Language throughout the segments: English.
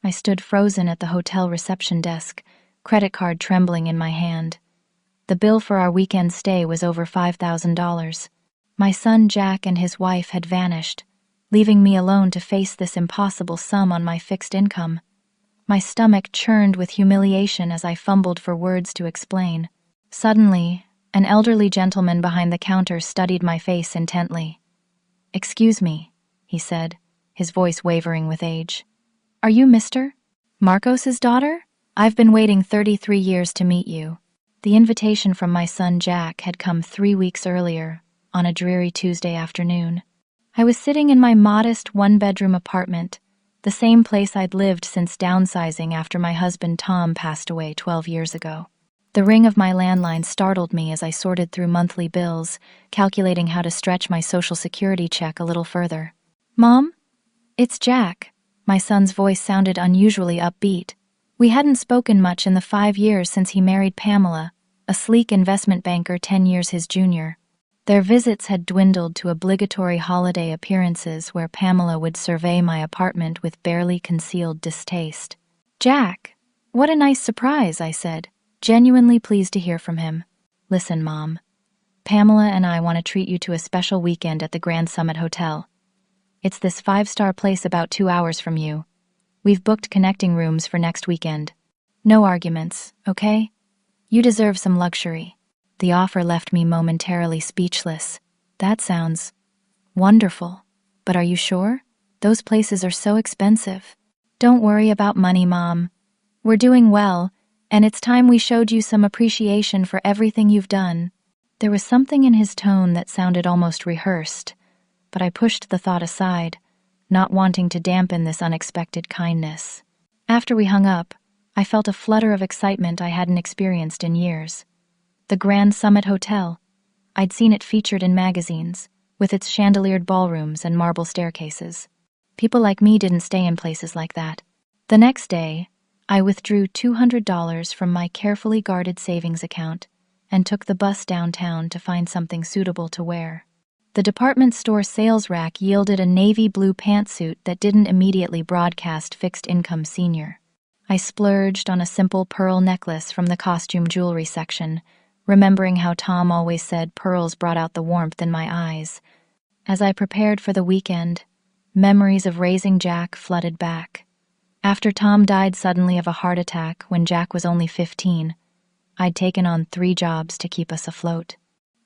I stood frozen at the hotel reception desk, credit card trembling in my hand. The bill for our weekend stay was over $5,000. My son Jack and his wife had vanished, leaving me alone to face this impossible sum on my fixed income. My stomach churned with humiliation as I fumbled for words to explain. Suddenly, an elderly gentleman behind the counter studied my face intently. "Excuse me," he said, his voice wavering with age. "Are you Mr. Marcos's daughter? I've been waiting 33 years to meet you." The invitation from my son Jack had come 3 weeks earlier, on a dreary Tuesday afternoon. I was sitting in my modest one-bedroom apartment, the same place I'd lived since downsizing after my husband Tom passed away 12 years ago. The ring of my landline startled me as I sorted through monthly bills, calculating how to stretch my Social Security check a little further. "Mom? It's Jack." My son's voice sounded unusually upbeat. We hadn't spoken much in the 5 years since he married Pamela, a sleek investment banker 10 years his junior. Their visits had dwindled to obligatory holiday appearances where Pamela would survey my apartment with barely concealed distaste. "Jack, what a nice surprise," I said, genuinely pleased to hear from him. "Listen, Mom. Pamela and I want to treat you to a special weekend at the Grand Summit Hotel. It's this 5-star place about 2 hours from you. We've booked connecting rooms for next weekend. No arguments, okay? You deserve some luxury." The offer left me momentarily speechless. That sounds wonderful. But are you sure? Those places are so expensive. "Don't worry about money, Mom. We're doing well, and it's time we showed you some appreciation for everything you've done." There was something in his tone that sounded almost rehearsed, but I pushed the thought aside, not wanting to dampen this unexpected kindness. After we hung up, I felt a flutter of excitement I hadn't experienced in years. The Grand Summit Hotel. I'd seen it featured in magazines, with its chandeliered ballrooms and marble staircases. People like me didn't stay in places like that. The next day, I withdrew $200 from my carefully guarded savings account and took the bus downtown to find something suitable to wear. The department store sales rack yielded a navy blue pantsuit that didn't immediately broadcast fixed income senior. I splurged on a simple pearl necklace from the costume jewelry section, remembering how Tom always said pearls brought out the warmth in my eyes. As I prepared for the weekend, memories of raising Jack flooded back. After Tom died suddenly of a heart attack when Jack was only 15, I'd taken on 3 jobs to keep us afloat.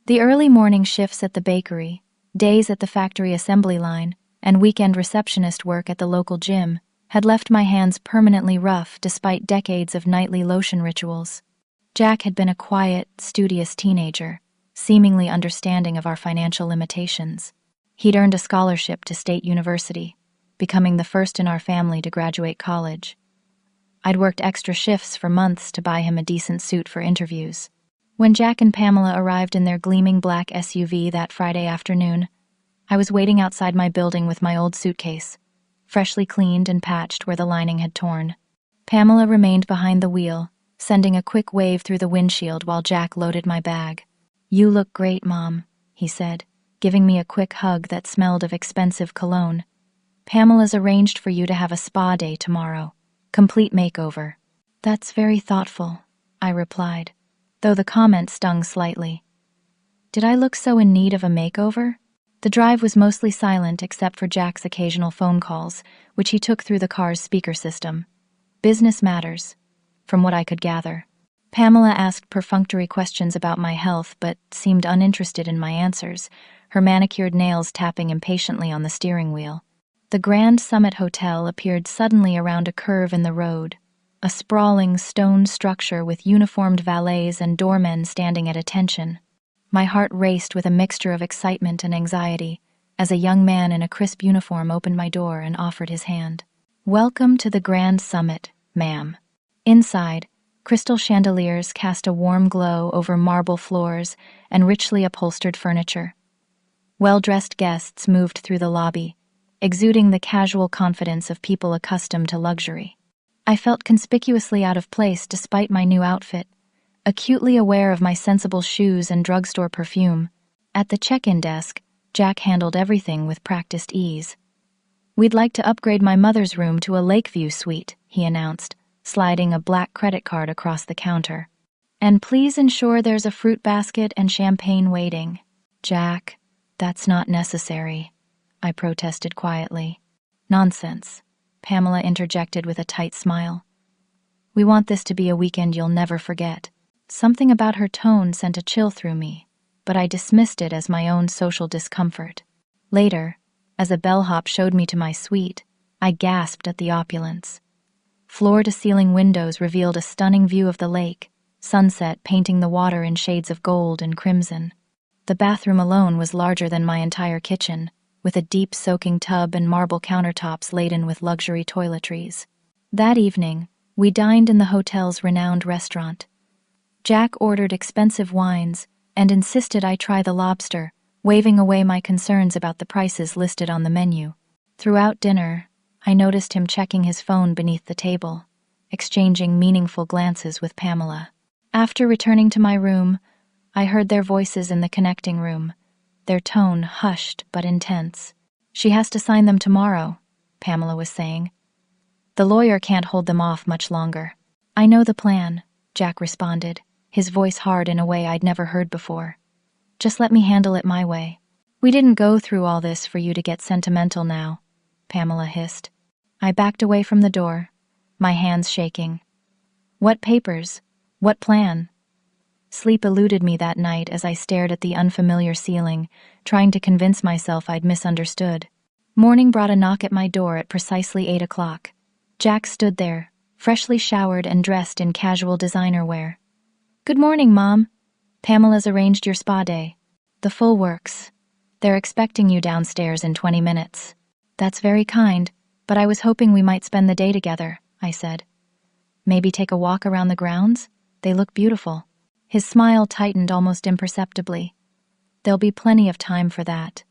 The early morning shifts at the bakery, days at the factory assembly line, and weekend receptionist work at the local gym had left my hands permanently rough despite decades of nightly lotion rituals. Jack had been a quiet, studious teenager, seemingly understanding of our financial limitations. He'd earned a scholarship to State University, becoming the first in our family to graduate college. I'd worked extra shifts for months to buy him a decent suit for interviews. When Jack and Pamela arrived in their gleaming black SUV that Friday afternoon, I was waiting outside my building with my old suitcase, freshly cleaned and patched where the lining had torn. Pamela remained behind the wheel, sending a quick wave through the windshield while Jack loaded my bag. "You look great, Mom," he said, giving me a quick hug that smelled of expensive cologne. "Pamela's arranged for you to have a spa day tomorrow. Complete makeover." "That's very thoughtful," I replied, though the comment stung slightly. Did I look so in need of a makeover? The drive was mostly silent except for Jack's occasional phone calls, which he took through the car's speaker system. Business matters, from what I could gather. Pamela asked perfunctory questions about my health but seemed uninterested in my answers, her manicured nails tapping impatiently on the steering wheel. The Grand Summit Hotel appeared suddenly around a curve in the road, a sprawling stone structure with uniformed valets and doormen standing at attention. My heart raced with a mixture of excitement and anxiety as a young man in a crisp uniform opened my door and offered his hand. "Welcome to the Grand Summit, ma'am." Inside, crystal chandeliers cast a warm glow over marble floors and richly upholstered furniture. Well-dressed guests moved through the lobby, exuding the casual confidence of people accustomed to luxury. I felt conspicuously out of place despite my new outfit, acutely aware of my sensible shoes and drugstore perfume. At the check-in desk, Jack handled everything with practiced ease. "We'd like to upgrade my mother's room to a Lakeview suite," he announced, sliding a black credit card across the counter. "And please ensure there's a fruit basket and champagne waiting." "Jack, that's not necessary," I protested quietly. "Nonsense," Pamela interjected with a tight smile. "We want this to be a weekend you'll never forget." Something about her tone sent a chill through me, but I dismissed it as my own social discomfort. Later, as a bellhop showed me to my suite, I gasped at the opulence. Floor-to-ceiling windows revealed a stunning view of the lake, sunset painting the water in shades of gold and crimson. The bathroom alone was larger than my entire kitchen, with a deep soaking tub and marble countertops laden with luxury toiletries. That evening, we dined in the hotel's renowned restaurant. Jack ordered expensive wines and insisted I try the lobster, waving away my concerns about the prices listed on the menu. Throughout dinner, I noticed him checking his phone beneath the table, exchanging meaningful glances with Pamela. After returning to my room, I heard their voices in the connecting room, their tone hushed but intense. "She has to sign them tomorrow," Pamela was saying. "The lawyer can't hold them off much longer." "I know the plan," Jack responded, his voice hard in a way I'd never heard before. "Just let me handle it my way." "We didn't go through all this for you to get sentimental now," Pamela hissed. I backed away from the door, my hands shaking. "What papers? What plan?" Sleep eluded me that night as I stared at the unfamiliar ceiling, trying to convince myself I'd misunderstood. Morning brought a knock at my door at precisely 8 o'clock. Jack stood there, freshly showered and dressed in casual designer wear. "Good morning, Mom. Pamela's arranged your spa day. The full works. They're expecting you downstairs in 20 minutes. "That's very kind, but I was hoping we might spend the day together," I said. "Maybe take a walk around the grounds? They look beautiful." His smile tightened almost imperceptibly. "There'll be plenty of time for that.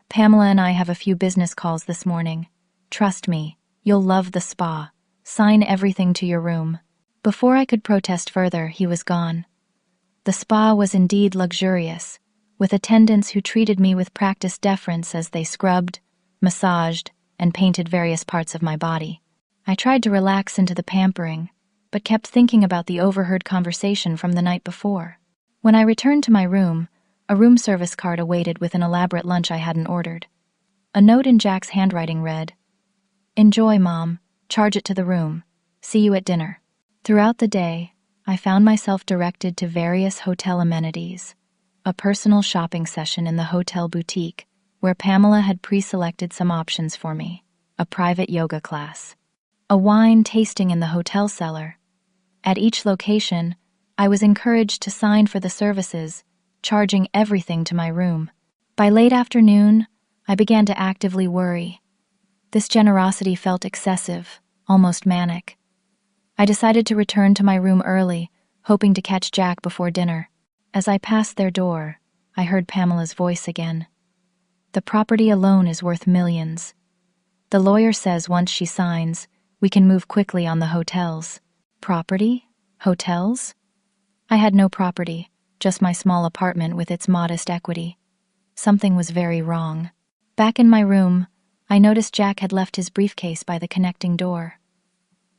Pamela and I have a few business calls this morning. Trust me, you'll love the spa. Sign everything to your room." Before I could protest further, he was gone. The spa was indeed luxurious, with attendants who treated me with practiced deference as they scrubbed, massaged, and painted various parts of my body. I tried to relax into the pampering, but kept thinking about the overheard conversation from the night before. When I returned to my room, a room service card awaited with an elaborate lunch I hadn't ordered. A note in Jack's handwriting read, "Enjoy, Mom. Charge it to the room. See you at dinner." Throughout the day, I found myself directed to various hotel amenities. A personal shopping session in the hotel boutique, where Pamela had pre-selected some options for me. A private yoga class. A wine tasting in the hotel cellar. At each location, I was encouraged to sign for the services, charging everything to my room. By late afternoon, I began to actively worry. This generosity felt excessive, almost manic. I decided to return to my room early, hoping to catch Jack before dinner. As I passed their door, I heard Pamela's voice again. "The property alone is worth millions. The lawyer says once she signs, we can move quickly on the hotels." Property? Hotels? I had no property, just my small apartment with its modest equity. Something was very wrong. Back in my room, I noticed Jack had left his briefcase by the connecting door.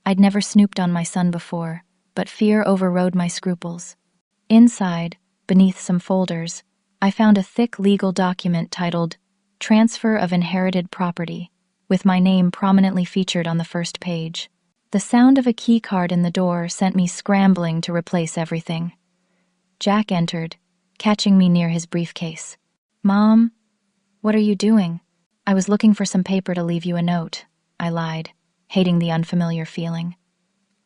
I'd never snooped on my son before, but fear overrode my scruples. Inside, beneath some folders, I found a thick legal document titled Transfer of Inherited Property, with my name prominently featured on the first page. The sound of a key card in the door sent me scrambling to replace everything. Jack entered, catching me near his briefcase. "Mom, what are you doing?" "I was looking for some paper to leave you a note," I lied, hating the unfamiliar feeling.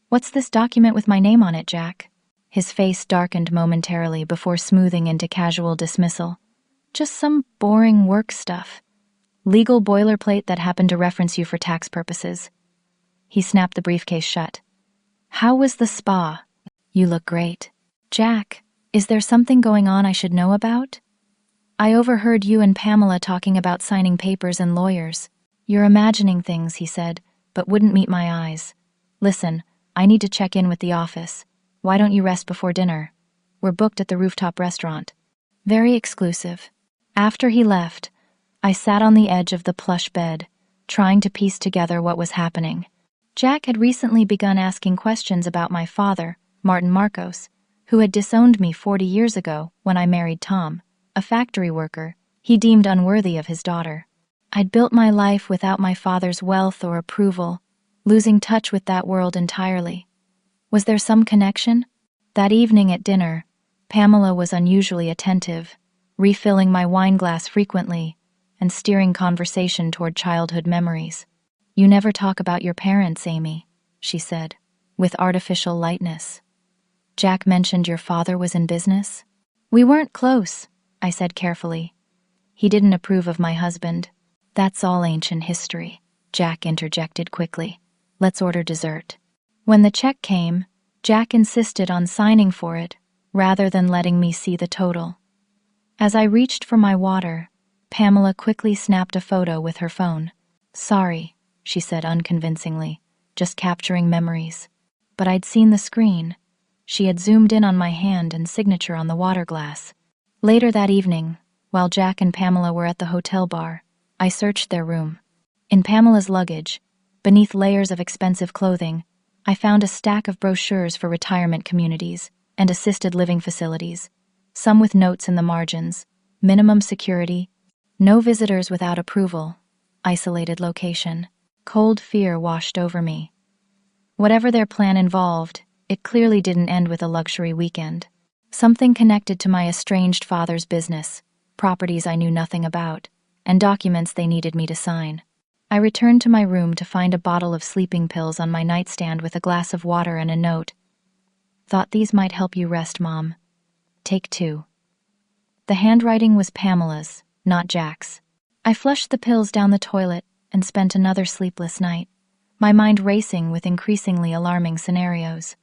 "What's this document with my name on it, Jack?" His face darkened momentarily before smoothing into casual dismissal. "Just some boring work stuff. Legal boilerplate that happened to reference you for tax purposes." He snapped the briefcase shut. "How was the spa?" "You look great." "Jack, is there something going on I should know about?" "I overheard you and Pamela talking about signing papers and lawyers." "You're imagining things," he said, but wouldn't meet my eyes. "Listen, I need to check in with the office. Why don't you rest before dinner? We're booked at the rooftop restaurant." Very exclusive. After he left, I sat on the edge of the plush bed, trying to piece together what was happening. Jack had recently begun asking questions about my father, Martin Marcos, who had disowned me 40 years ago when I married Tom, a factory worker he deemed unworthy of his daughter. I'd built my life without my father's wealth or approval, losing touch with that world entirely. Was there some connection? That evening at dinner, Pamela was unusually attentive, refilling my wine glass frequently and steering conversation toward childhood memories. "You never talk about your parents, Amy," she said, with artificial lightness. "Jack mentioned your father was in business?" "We weren't close," I said carefully. "He didn't approve of my husband." "That's all ancient history," Jack interjected quickly. "Let's order dessert." When the check came, Jack insisted on signing for it rather than letting me see the total. As I reached for my water, Pamela quickly snapped a photo with her phone. "Sorry," she said unconvincingly, "just capturing memories." But I'd seen the screen. She had zoomed in on my hand and signature on the water glass. Later that evening, while Jack and Pamela were at the hotel bar, I searched their room. In Pamela's luggage, beneath layers of expensive clothing, I found a stack of brochures for retirement communities and assisted living facilities, some with notes in the margins: minimum security, no visitors without approval, isolated location. Cold fear washed over me. Whatever their plan involved, it clearly didn't end with a luxury weekend. Something connected to my estranged father's business, properties I knew nothing about, and documents they needed me to sign. I returned to my room to find a bottle of sleeping pills on my nightstand with a glass of water and a note. "Thought these might help you rest, Mom. Take 2. The handwriting was Pamela's, not Jack's. I flushed the pills down the toilet and spent another sleepless night, my mind racing with increasingly alarming scenarios.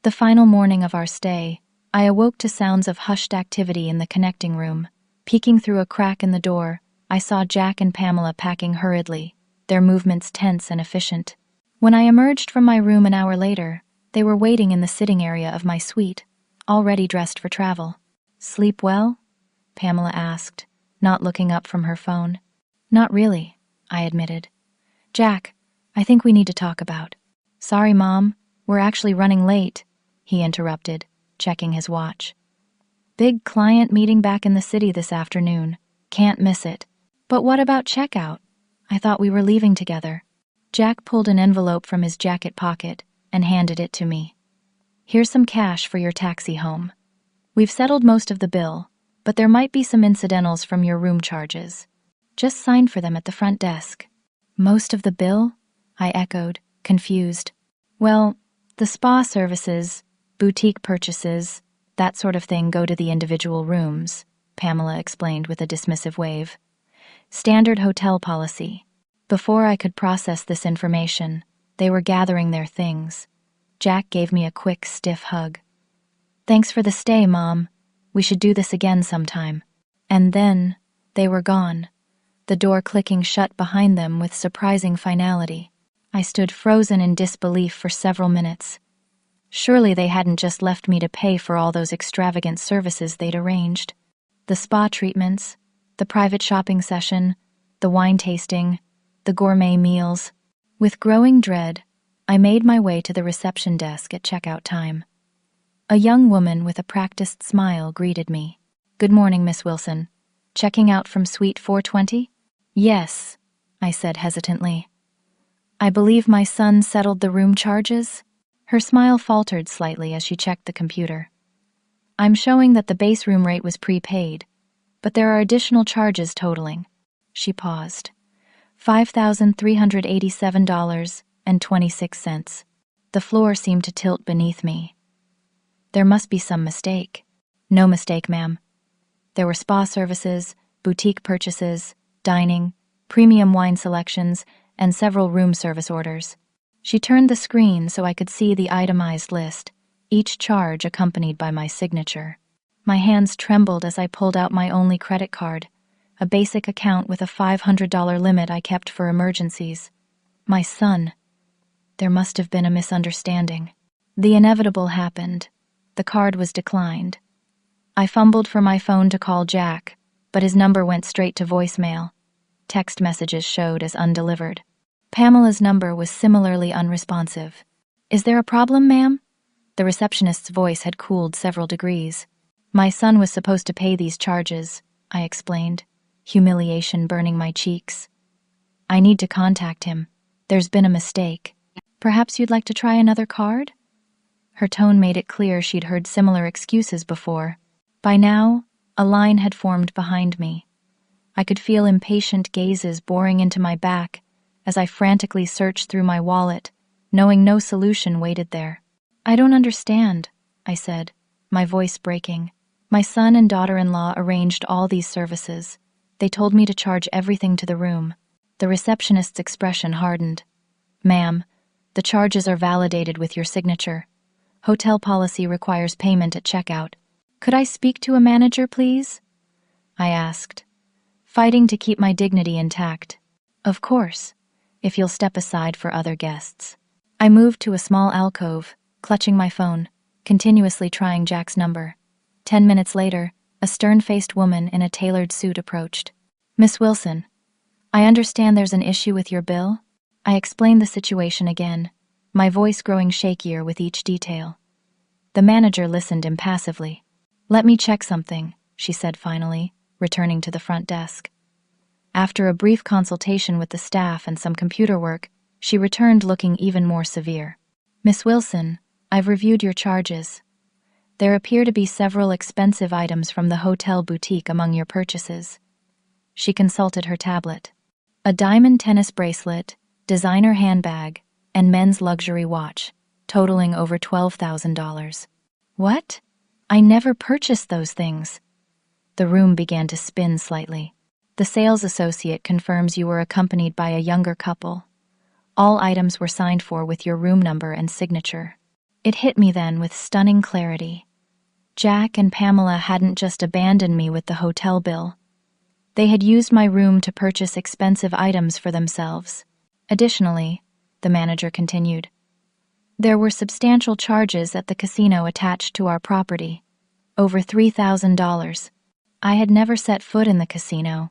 The final morning of our stay, I awoke to sounds of hushed activity in the connecting room. Peeking through a crack in the door, I saw Jack and Pamela packing hurriedly, their movements tense and efficient. When I emerged from my room an hour later, they were waiting in the sitting area of my suite, already dressed for travel. "Sleep well?" Pamela asked, not looking up from her phone. "Not really," I admitted. "Jack, I think we need to talk about." "Sorry, Mom, we're actually running late," he interrupted, checking his watch. "Big client meeting back in the city this afternoon. Can't miss it." "But what about checkout? I thought we were leaving together." Jack pulled an envelope from his jacket pocket and handed it to me. "Here's some cash for your taxi home. We've settled most of the bill, but there might be some incidentals from your room charges. Just sign for them at the front desk." "Most of the bill?" I echoed, confused. "Well, the spa services, boutique purchases, that sort of thing go to the individual rooms," Pamela explained with a dismissive wave. "Standard hotel policy." Before I could process this information, they were gathering their things. Jack gave me a quick, stiff hug. "Thanks for the stay, Mom. We should do this again sometime." And then, they were gone, the door clicking shut behind them with surprising finality. I stood frozen in disbelief for several minutes. Surely they hadn't just left me to pay for all those extravagant services they'd arranged. The spa treatments, the private shopping session, the wine tasting, the gourmet meals. With growing dread, I made my way to the reception desk at checkout time. A young woman with a practiced smile greeted me. "Good morning, Miss Wilson. Checking out from suite 420? "Yes," I said hesitantly. "I believe my son settled the room charges?" Her smile faltered slightly as she checked the computer. "I'm showing that the base room rate was prepaid, but there are additional charges totaling." She paused. $5,387.26. The floor seemed to tilt beneath me. There must be some mistake. "No mistake, ma'am. There were spa services, boutique purchases, dining, premium wine selections, and several room service orders." She turned the screen so I could see the itemized list, each charge accompanied by my signature. My hands trembled as I pulled out my only credit card, a basic account with a $500 limit I kept for emergencies. My son. There must have been a misunderstanding. The inevitable happened. The card was declined. I fumbled for my phone to call Jack, but his number went straight to voicemail. Text messages showed as undelivered. Pamela's number was similarly unresponsive. Is there a problem, ma'am? The receptionist's voice had cooled several degrees. My son was supposed to pay these charges, I explained, humiliation burning my cheeks. I need to contact him. There's been a mistake. Perhaps you'd like to try another card? Her tone made it clear she'd heard similar excuses before. By now, a line had formed behind me. I could feel impatient gazes boring into my back as I frantically searched through my wallet, knowing no solution waited there. I don't understand, I said, my voice breaking. My son and daughter-in-law arranged all these services. They told me to charge everything to the room. The receptionist's expression hardened. Ma'am, the charges are validated with your signature. Hotel policy requires payment at checkout. Could I speak to a manager, please? I asked, fighting to keep my dignity intact. Of course, if you'll step aside for other guests. I moved to a small alcove, clutching my phone, continuously trying Jack's number. 10 minutes later, a stern-faced woman in a tailored suit approached. Miss Wilson, I understand there's an issue with your bill? I explained the situation again, my voice growing shakier with each detail. The manager listened impassively. Let me check something, she said finally, returning to the front desk. After a brief consultation with the staff and some computer work, she returned looking even more severe. Miss Wilson, I've reviewed your charges. There appear to be several expensive items from the hotel boutique among your purchases. She consulted her tablet. A diamond tennis bracelet, designer handbag, and men's luxury watch, totaling over $12,000. What? I never purchased those things. The room began to spin slightly. The sales associate confirms you were accompanied by a younger couple. All items were signed for with your room number and signature. It hit me then with stunning clarity. Jack and Pamela hadn't just abandoned me with the hotel bill. They had used my room to purchase expensive items for themselves. Additionally, the manager continued, there were substantial charges at the casino attached to our property, over $3,000. I had never set foot in the casino.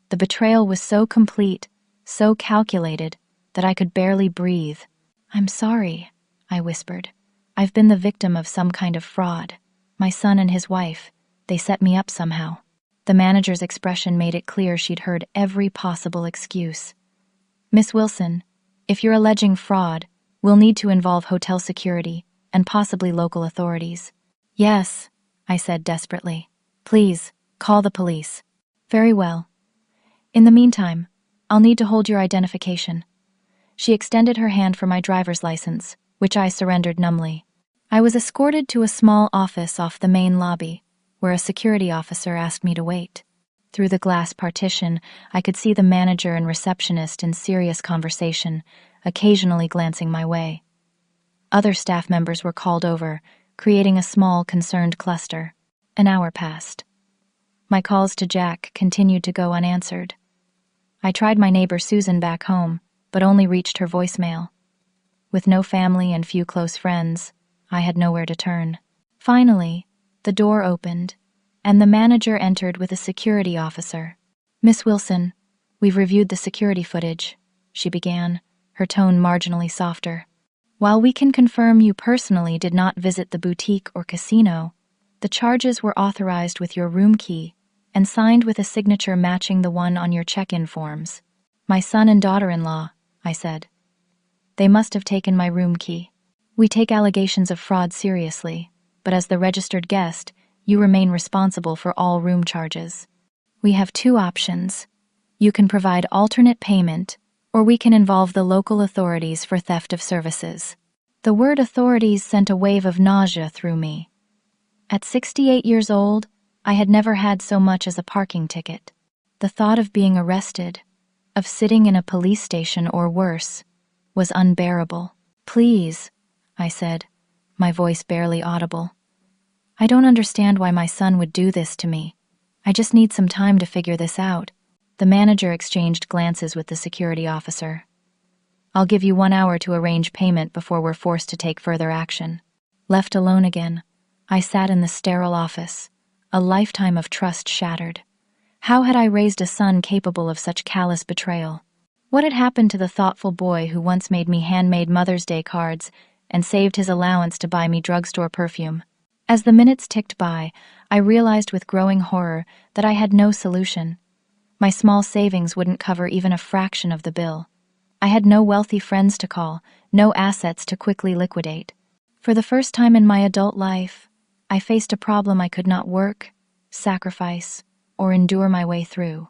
The betrayal was so complete, so calculated, that I could barely breathe. I'm sorry, I whispered. I've been the victim of some kind of fraud. My son and his wife, they set me up somehow. The manager's expression made it clear she'd heard every possible excuse. Miss Wilson, if you're alleging fraud, we'll need to involve hotel security and possibly local authorities. Yes, I said desperately. Please, call the police. Very well. In the meantime, I'll need to hold your identification. She extended her hand for my driver's license, which I surrendered numbly. I was escorted to a small office off the main lobby, where a security officer asked me to wait. Through the glass partition, I could see the manager and receptionist in serious conversation, occasionally glancing my way. Other staff members were called over, creating a small, concerned cluster. An hour passed. My calls to Jack continued to go unanswered. I tried my neighbor Susan back home, but only reached her voicemail. With no family and few close friends, I had nowhere to turn. Finally, the door opened, and the manager entered with a security officer. Miss Wilson, we've reviewed the security footage, she began, her tone marginally softer. While we can confirm you personally did not visit the boutique or casino, the charges were authorized with your room key and signed with a signature matching the one on your check-in forms. My son and daughter-in-law, I said. They must have taken my room key. We take allegations of fraud seriously, but as the registered guest, you remain responsible for all room charges. We have two options. You can provide alternate payment, or we can involve the local authorities for theft of services. The word authorities sent a wave of nausea through me. At 68 years old, I had never had so much as a parking ticket. The thought of being arrested, of sitting in a police station or worse, was unbearable. Please, I said, my voice barely audible. I don't understand why my son would do this to me. I just need some time to figure this out. The manager exchanged glances with the security officer. I'll give you 1 hour to arrange payment before we're forced to take further action. Left alone again, I sat in the sterile office, a lifetime of trust shattered. How had I raised a son capable of such callous betrayal? What had happened to the thoughtful boy who once made me handmade Mother's Day cards and saved his allowance to buy me drugstore perfume? As the minutes ticked by, I realized with growing horror that I had no solution. My small savings wouldn't cover even a fraction of the bill. I had no wealthy friends to call, no assets to quickly liquidate. For the first time in my adult life, I faced a problem I could not work, sacrifice, or endure my way through.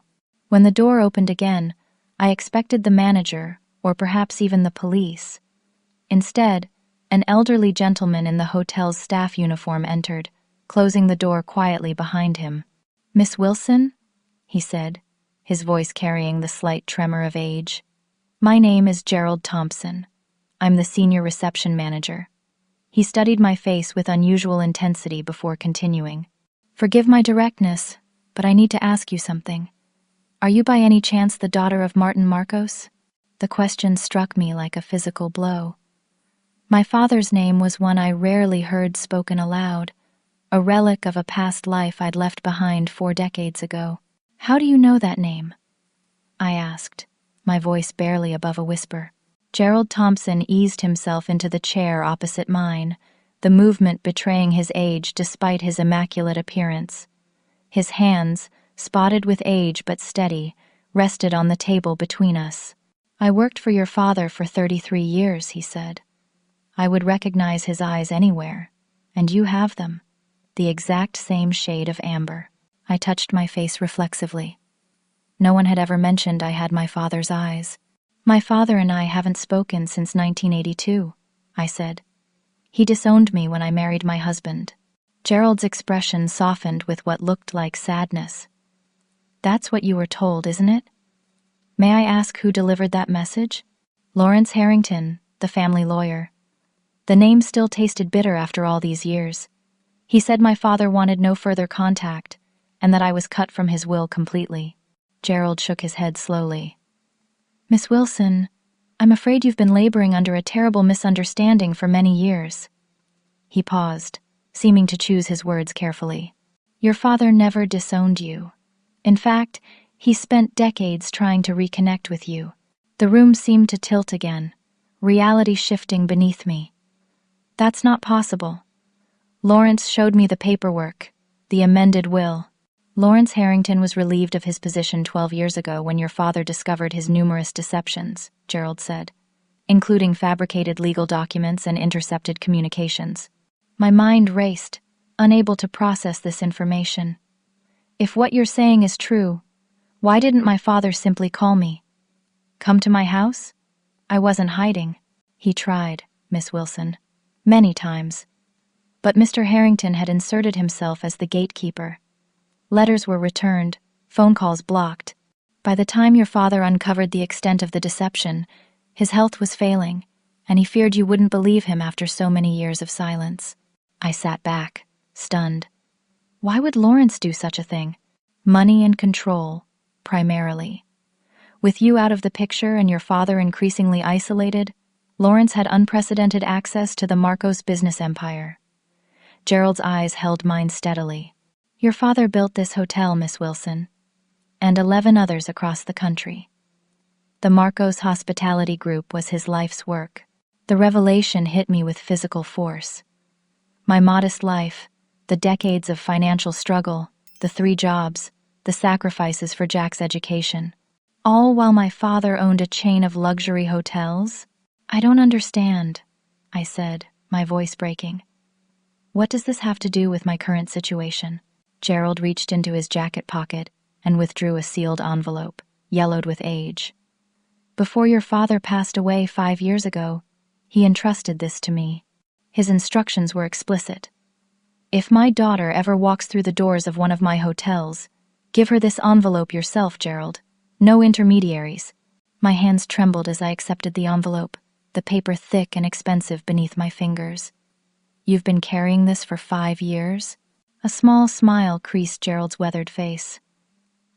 When the door opened again, I expected the manager, or perhaps even the police. Instead, an elderly gentleman in the hotel's staff uniform entered, closing the door quietly behind him. "Miss Wilson?" he said, his voice carrying the slight tremor of age. "My name is Gerald Thompson. I'm the senior reception manager." He studied my face with unusual intensity before continuing. "Forgive my directness, but I need to ask you something. Are you by any chance the daughter of Martin Marcos?" The question struck me like a physical blow. My father's name was one I rarely heard spoken aloud, a relic of a past life I'd left behind 4 decades ago. "How do you know that name?" I asked, my voice barely above a whisper. Gerald Thompson eased himself into the chair opposite mine, the movement betraying his age despite his immaculate appearance. His hands, spotted with age but steady, rested on the table between us. "I worked for your father for 33 years, he said. "I would recognize his eyes anywhere, and you have them, the exact same shade of amber." I touched my face reflexively. No one had ever mentioned I had my father's eyes. "My father and I haven't spoken since 1982, I said. "He disowned me when I married my husband." Gerald's expression softened with what looked like sadness. "That's what you were told, isn't it? May I ask who delivered that message?" "Lawrence Harrington, the family lawyer." The name still tasted bitter after all these years. He said my father wanted no further contact, and that I was cut from his will completely. Gerald shook his head slowly. "Miss Wilson, I'm afraid you've been laboring under a terrible misunderstanding for many years." He paused, seeming to choose his words carefully. "Your father never disowned you. In fact, he spent decades trying to reconnect with you." The room seemed to tilt again, reality shifting beneath me. "That's not possible. Lawrence showed me the paperwork, the amended will." "Lawrence Harrington was relieved of his position 12 years ago when your father discovered his numerous deceptions," Gerald said, "including fabricated legal documents and intercepted communications." My mind raced, unable to process this information. If what you're saying is true, why didn't my father simply call me? Come to my house? I wasn't hiding. "He tried, Miss Wilson, many times. But Mr. Harrington had inserted himself as the gatekeeper. Letters were returned, phone calls blocked. By the time your father uncovered the extent of the deception, his health was failing, and he feared you wouldn't believe him after so many years of silence." I sat back, stunned. Why would Lawrence do such a thing? Money and control, primarily. With you out of the picture and your father increasingly isolated, Lawrence had unprecedented access to the Marcos business empire. Gerald's eyes held mine steadily. "Your father built this hotel, Miss Wilson, and 11 others across the country. The Marcos Hospitality Group was his life's work." The revelation hit me with physical force. My modest life, the decades of financial struggle, the 3 jobs, the sacrifices for Jack's education, all while my father owned a chain of luxury hotels? "I don't understand," I said, my voice breaking. "What does this have to do with my current situation?" Gerald reached into his jacket pocket and withdrew a sealed envelope, yellowed with age. "Before your father passed away 5 years ago, he entrusted this to me. His instructions were explicit. If my daughter ever walks through the doors of one of my hotels, give her this envelope yourself, Gerald. No intermediaries." My hands trembled as I accepted the envelope, the paper thick and expensive beneath my fingers. "You've been carrying this for 5 years?" A small smile creased Gerald's weathered face.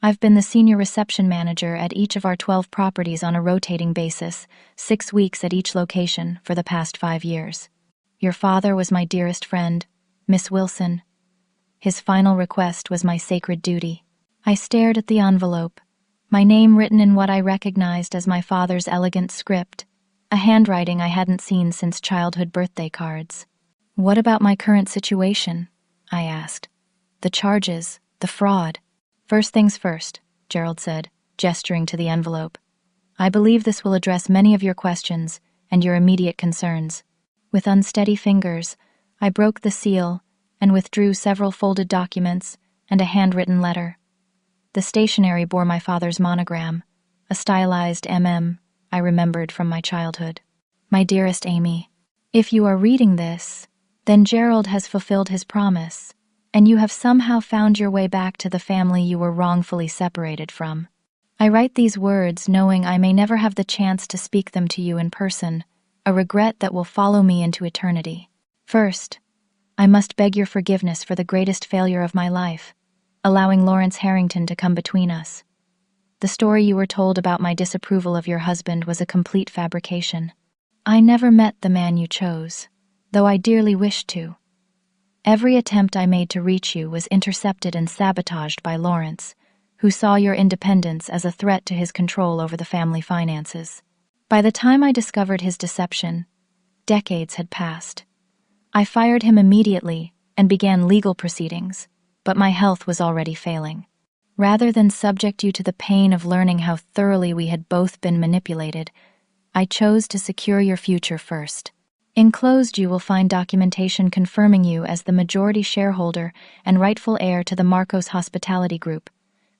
"I've been the senior reception manager at each of our 12 properties on a rotating basis, 6 weeks at each location for the past 5 years. Your father was my dearest friend, Miss Wilson. His final request was my sacred duty." I stared at the envelope, My name written in what I recognized as my father's elegant script, a handwriting I hadn't seen since childhood birthday cards. "What about my current situation?" I asked. "The charges, the fraud." "First things first," Gerald said, gesturing to the envelope. "I believe this will address many of your questions and your immediate concerns." With unsteady fingers, I broke the seal and withdrew several folded documents and a handwritten letter. The stationery bore my father's monogram, a stylized MM I remembered from my childhood. "My dearest Amy, if you are reading this, then Gerald has fulfilled his promise, and you have somehow found your way back to the family you were wrongfully separated from. I write these words knowing I may never have the chance to speak them to you in person, a regret that will follow me into eternity. First, I must beg your forgiveness for the greatest failure of my life, allowing Lawrence Harrington to come between us. The story you were told about my disapproval of your husband was a complete fabrication. I never met the man you chose, though I dearly wished to. Every attempt I made to reach you was intercepted and sabotaged by Lawrence, who saw your independence as a threat to his control over the family finances. By the time I discovered his deception, decades had passed. I fired him immediately and began legal proceedings, but my health was already failing. Rather than subject you to the pain of learning how thoroughly we had both been manipulated, I chose to secure your future first. Enclosed, you will find documentation confirming you as the majority shareholder and rightful heir to the Marcos Hospitality Group,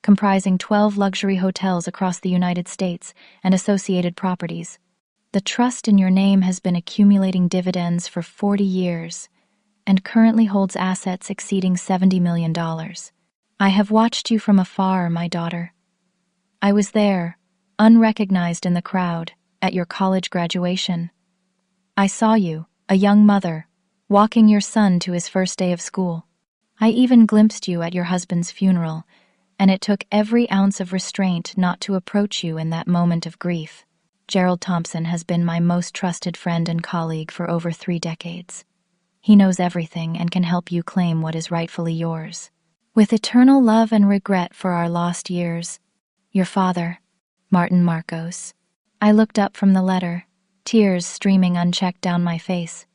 comprising 12 luxury hotels across the United States and associated properties. The trust in your name has been accumulating dividends for 40 years and currently holds assets exceeding $70 million. I have watched you from afar, my daughter. I was there, unrecognized in the crowd, at your college graduation. I saw you, a young mother, walking your son to his first day of school. I even glimpsed you at your husband's funeral, and it took every ounce of restraint not to approach you in that moment of grief. Gerald Thompson has been my most trusted friend and colleague for over 3 decades. He knows everything and can help you claim what is rightfully yours. With eternal love and regret for our lost years, your father, Martin Marcos. I looked up from the letter, tears streaming unchecked down my face.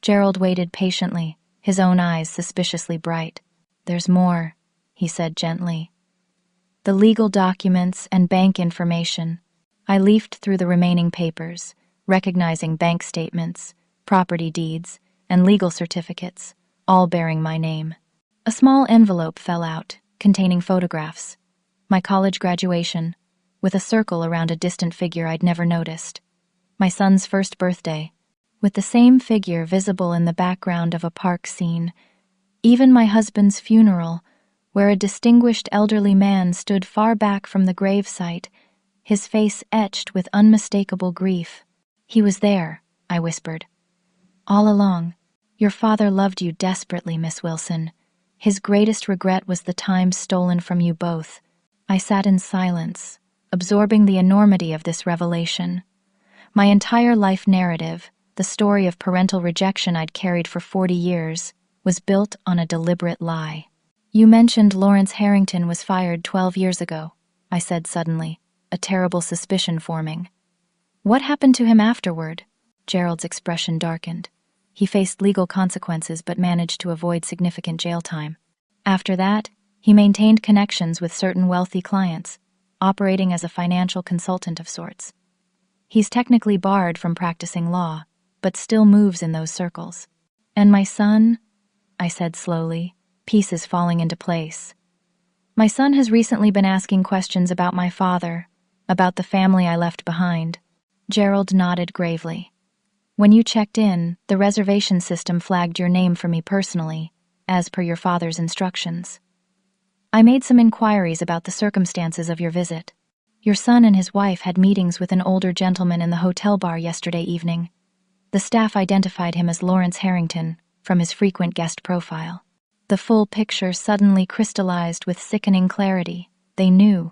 Gerald waited patiently, his own eyes suspiciously bright. "There's more," he said gently. "The legal documents and bank information." I leafed through the remaining papers, recognizing bank statements, property deeds, and legal certificates, all bearing my name. A small envelope fell out, containing photographs. My college graduation, with a circle around a distant figure I'd never noticed. My son's first birthday, with the same figure visible in the background of a park scene. Even my husband's funeral, where a distinguished elderly man stood far back from the gravesite, his face etched with unmistakable grief. "He was there," I whispered. "All along. Your father loved you desperately, Miss Wilson. His greatest regret was the time stolen from you both." I sat in silence, absorbing the enormity of this revelation. My entire life narrative, the story of parental rejection I'd carried for 40 years, was built on a deliberate lie. "You mentioned Lawrence Harrington was fired 12 years ago," I said suddenly, a terrible suspicion forming. "What happened to him afterward?" Gerald's expression darkened. He faced legal consequences but managed to avoid significant jail time. After that, he maintained connections with certain wealthy clients, operating as a financial consultant of sorts. He's technically barred from practicing law, but still moves in those circles. "And my son?" I said slowly, pieces falling into place. "My son has recently been asking questions about my father, about the family I left behind." Gerald nodded gravely. "When you checked in, the reservation system flagged your name for me personally, as per your father's instructions. I made some inquiries about the circumstances of your visit. Your son and his wife had meetings with an older gentleman in the hotel bar yesterday evening. The staff identified him as Lawrence Harrington from his frequent guest profile." The full picture suddenly crystallized with sickening clarity. They knew.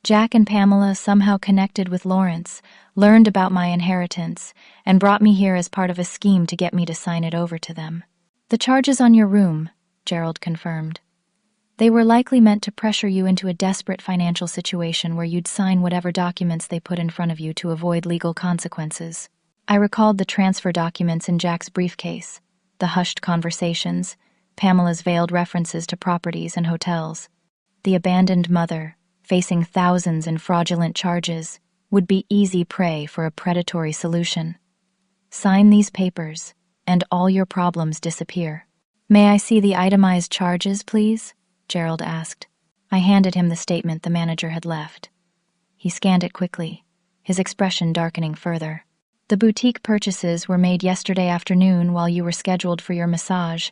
Jack and Pamela somehow connected with Lawrence, learned about my inheritance, and brought me here as part of a scheme to get me to sign it over to them. "The charges on your room," Gerald confirmed. They were likely meant to pressure you into a desperate financial situation where you'd sign whatever documents they put in front of you to avoid legal consequences. I recalled the transfer documents in Jack's briefcase, the hushed conversations, Pamela's veiled references to properties and hotels. The abandoned mother, facing thousands in fraudulent charges, would be easy prey for a predatory solution. Sign these papers, and all your problems disappear. May I see the itemized charges, please? Gerald asked. I handed him the statement the manager had left. He scanned it quickly, his expression darkening further. The boutique purchases were made yesterday afternoon while you were scheduled for your massage.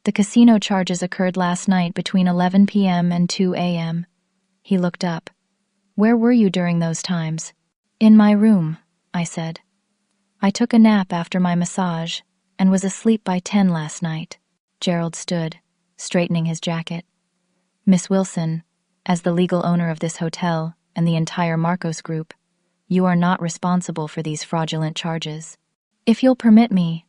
The casino charges occurred last night between 11 p.m. and 2 a.m. He looked up. Where were you during those times? In my room, I said. I took a nap after my massage and was asleep by 10 last night. Gerald stood, straightening his jacket. Miss Wilson, as the legal owner of this hotel and the entire Marcos Group, you are not responsible for these fraudulent charges. If you'll permit me,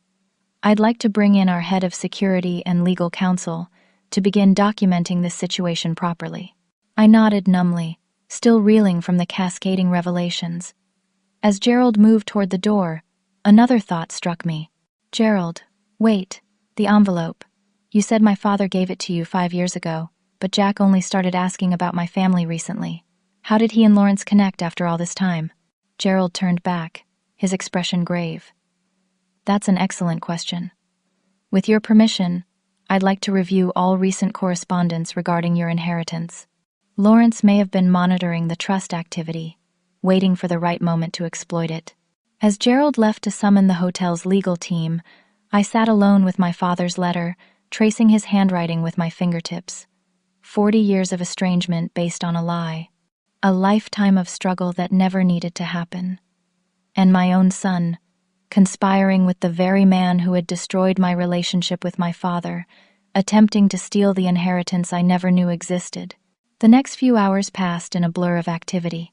I'd like to bring in our head of security and legal counsel to begin documenting this situation properly. I nodded numbly, still reeling from the cascading revelations. As Gerald moved toward the door, another thought struck me. Gerald, wait, the envelope. You said my father gave it to you 5 years ago, but Jack only started asking about my family recently. How did he and Lawrence connect after all this time? Gerald turned back, his expression grave. That's an excellent question. With your permission, I'd like to review all recent correspondence regarding your inheritance. Lawrence may have been monitoring the trust activity, waiting for the right moment to exploit it. As Gerald left to summon the hotel's legal team, I sat alone with my father's letter, tracing his handwriting with my fingertips. 40 years of estrangement based on a lie. A lifetime of struggle that never needed to happen. And my own son, conspiring with the very man who had destroyed my relationship with my father, attempting to steal the inheritance I never knew existed. The next few hours passed in a blur of activity.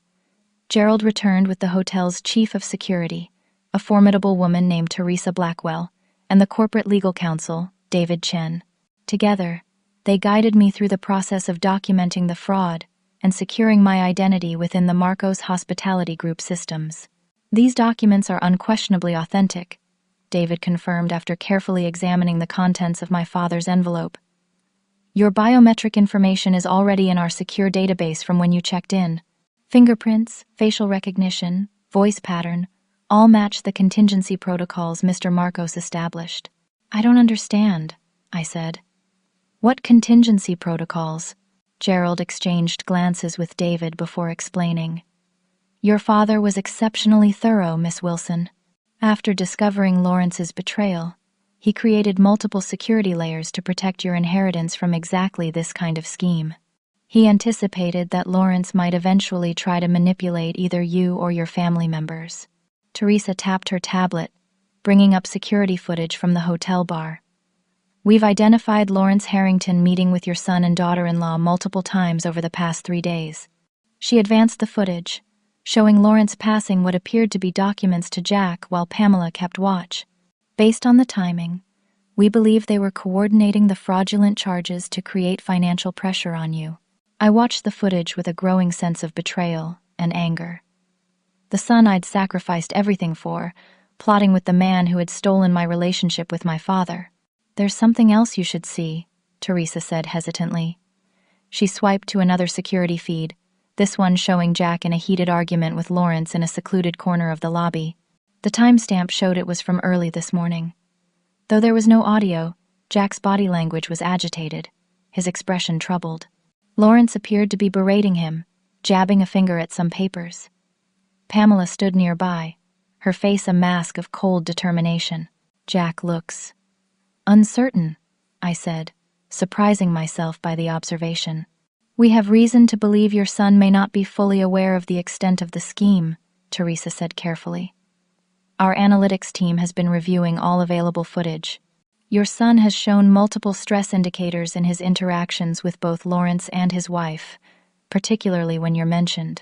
Gerald returned with the hotel's chief of security, a formidable woman named Teresa Blackwell, and the corporate legal counsel, David Chen. Together, they guided me through the process of documenting the fraud and securing my identity within the Marcos Hospitality Group systems. These documents are unquestionably authentic, David confirmed after carefully examining the contents of my father's envelope. Your biometric information is already in our secure database from when you checked in. Fingerprints, facial recognition, voice pattern, all match the contingency protocols Mr. Marcos established. I don't understand, I said. What contingency protocols? Gerald exchanged glances with David before explaining. Your father was exceptionally thorough, Miss Wilson. After discovering Lawrence's betrayal, he created multiple security layers to protect your inheritance from exactly this kind of scheme. He anticipated that Lawrence might eventually try to manipulate either you or your family members. Teresa tapped her tablet, bringing up security footage from the hotel bar. We've identified Lawrence Harrington meeting with your son and daughter-in-law multiple times over the past 3 days. She advanced the footage, showing Lawrence passing what appeared to be documents to Jack while Pamela kept watch. Based on the timing, we believe they were coordinating the fraudulent charges to create financial pressure on you. I watched the footage with a growing sense of betrayal and anger. The son I'd sacrificed everything for, plotting with the man who had stolen my relationship with my father. There's something else you should see, Teresa said hesitantly. She swiped to another security feed, this one showing Jack in a heated argument with Lawrence in a secluded corner of the lobby. The timestamp showed it was from early this morning. Though there was no audio, Jack's body language was agitated, his expression troubled. Lawrence appeared to be berating him, jabbing a finger at some papers. Pamela stood nearby, her face a mask of cold determination. Jack looks uncertain, I said, surprising myself by the observation. We have reason to believe your son may not be fully aware of the extent of the scheme, Teresa said carefully. Our analytics team has been reviewing all available footage. Your son has shown multiple stress indicators in his interactions with both Lawrence and his wife, particularly when you're mentioned.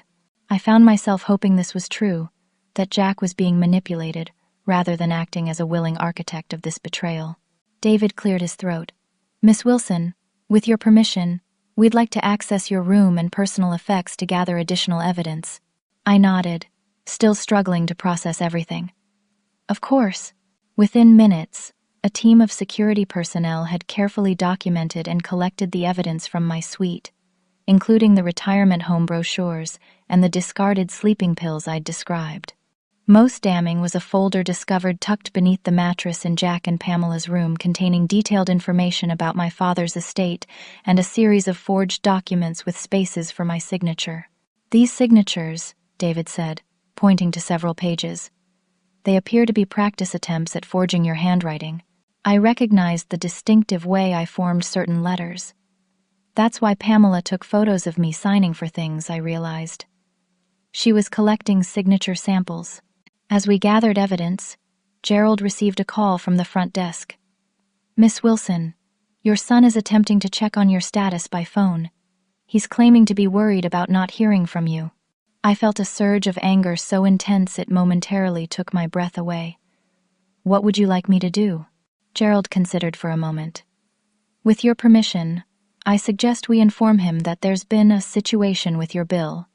I found myself hoping this was true, that Jack was being manipulated, rather than acting as a willing architect of this betrayal. David cleared his throat. Miss Wilson, with your permission, We'd like to access your room and personal effects to gather additional evidence. I nodded, still struggling to process everything. Of course. Within minutes, a team of security personnel had carefully documented and collected the evidence from my suite, including the retirement home brochures and the discarded sleeping pills I'd described. Most damning was a folder discovered tucked beneath the mattress in Jack and Pamela's room containing detailed information about my father's estate and a series of forged documents with spaces for my signature. These signatures, David said, pointing to several pages. They appear to be practice attempts at forging your handwriting. I recognized the distinctive way I formed certain letters. That's why Pamela took photos of me signing for things, I realized. She was collecting signature samples. As we gathered evidence, Gerald received a call from the front desk. Miss Wilson, your son is attempting to check on your status by phone. He's claiming to be worried about not hearing from you. I felt a surge of anger so intense it momentarily took my breath away. What would you like me to do? Gerald considered for a moment. With your permission, I suggest we inform him that there's been a situation with your bill,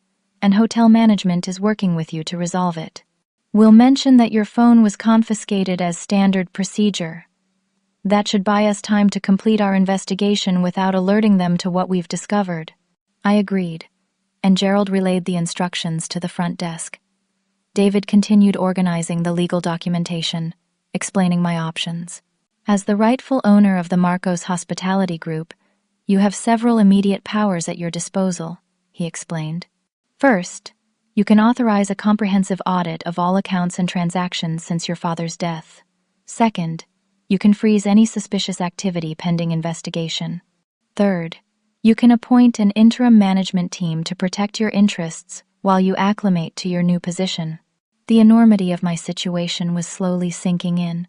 and hotel management is working with you to resolve it. We'll mention that your phone was confiscated as standard procedure. That should buy us time to complete our investigation without alerting them to what we've discovered. I agreed, and Gerald relayed the instructions to the front desk. David continued organizing the legal documentation, explaining my options. As the rightful owner of the Marcos Hospitality Group, you have several immediate powers at your disposal, he explained. First, you can authorize a comprehensive audit of all accounts and transactions since your father's death. Second, you can freeze any suspicious activity pending investigation. Third, you can appoint an interim management team to protect your interests while you acclimate to your new position. The enormity of my situation was slowly sinking in.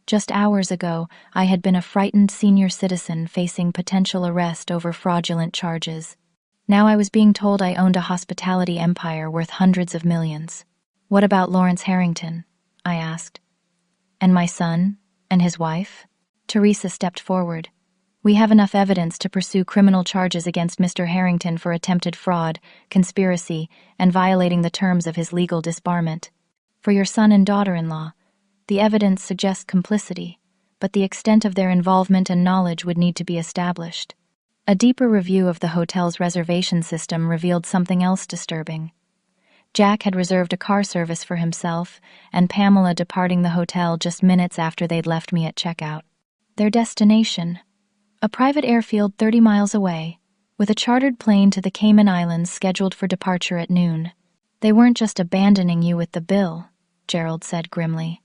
Just hours ago, I had been a frightened senior citizen facing potential arrest over fraudulent charges. Now I was being told I owned a hospitality empire worth hundreds of millions. What about Lawrence Harrington? I asked. And my son? And his wife? Teresa stepped forward. We have enough evidence to pursue criminal charges against Mr. Harrington for attempted fraud, conspiracy, and violating the terms of his legal disbarment. For your son and daughter-in-law, the evidence suggests complicity, but the extent of their involvement and knowledge would need to be established. A deeper review of the hotel's reservation system revealed something else disturbing. Jack had reserved a car service for himself and Pamela departing the hotel just minutes after they'd left me at checkout. Their destination, a private airfield 30 miles away, with a chartered plane to the Cayman Islands scheduled for departure at noon. They weren't just abandoning you with the bill, Gerald said grimly.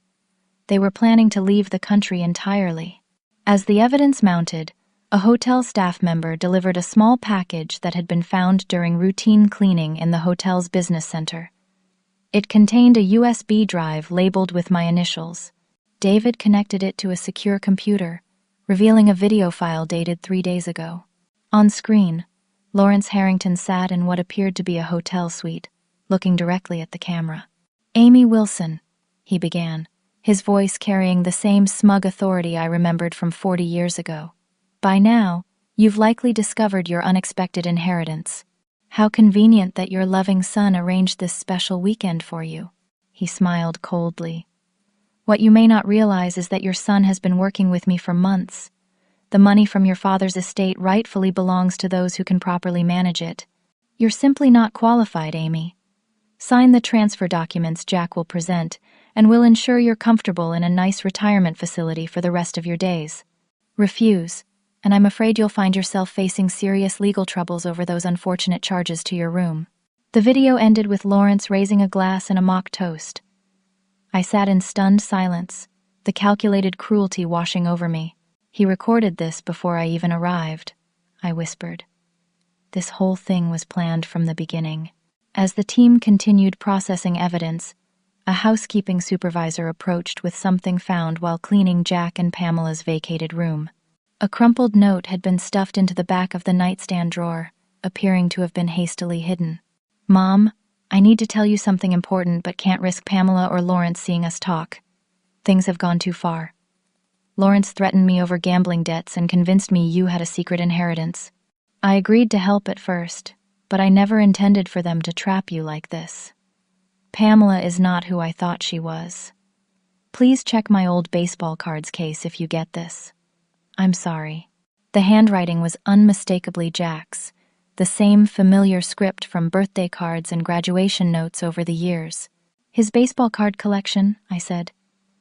They were planning to leave the country entirely. As the evidence mounted, a hotel staff member delivered a small package that had been found during routine cleaning in the hotel's business center. It contained a USB drive labeled with my initials. David connected it to a secure computer, revealing a video file dated 3 days ago. On screen, Lawrence Harrington sat in what appeared to be a hotel suite, looking directly at the camera. Amy Wilson, he began, his voice carrying the same smug authority I remembered from 40 years ago. By now, you've likely discovered your unexpected inheritance. How convenient that your loving son arranged this special weekend for you. He smiled coldly. What you may not realize is that your son has been working with me for months. The money from your father's estate rightfully belongs to those who can properly manage it. You're simply not qualified, Amy. Sign the transfer documents Jack will present, and we'll ensure you're comfortable in a nice retirement facility for the rest of your days. Refuse, and I'm afraid you'll find yourself facing serious legal troubles over those unfortunate charges to your room. The video ended with Lawrence raising a glass and a mock toast. I sat in stunned silence, the calculated cruelty washing over me. He recorded this before I even arrived, I whispered. This whole thing was planned from the beginning. As the team continued processing evidence, a housekeeping supervisor approached with something found while cleaning Jack and Pamela's vacated room. A crumpled note had been stuffed into the back of the nightstand drawer, appearing to have been hastily hidden. Mom, I need to tell you something important but can't risk Pamela or Lawrence seeing us talk. Things have gone too far. Lawrence threatened me over gambling debts and convinced me you had a secret inheritance. I agreed to help at first, but I never intended for them to trap you like this. Pamela is not who I thought she was. Please check my old baseball cards case if you get this. I'm sorry. The handwriting was unmistakably Jack's, the same familiar script from birthday cards and graduation notes over the years. His baseball card collection, I said.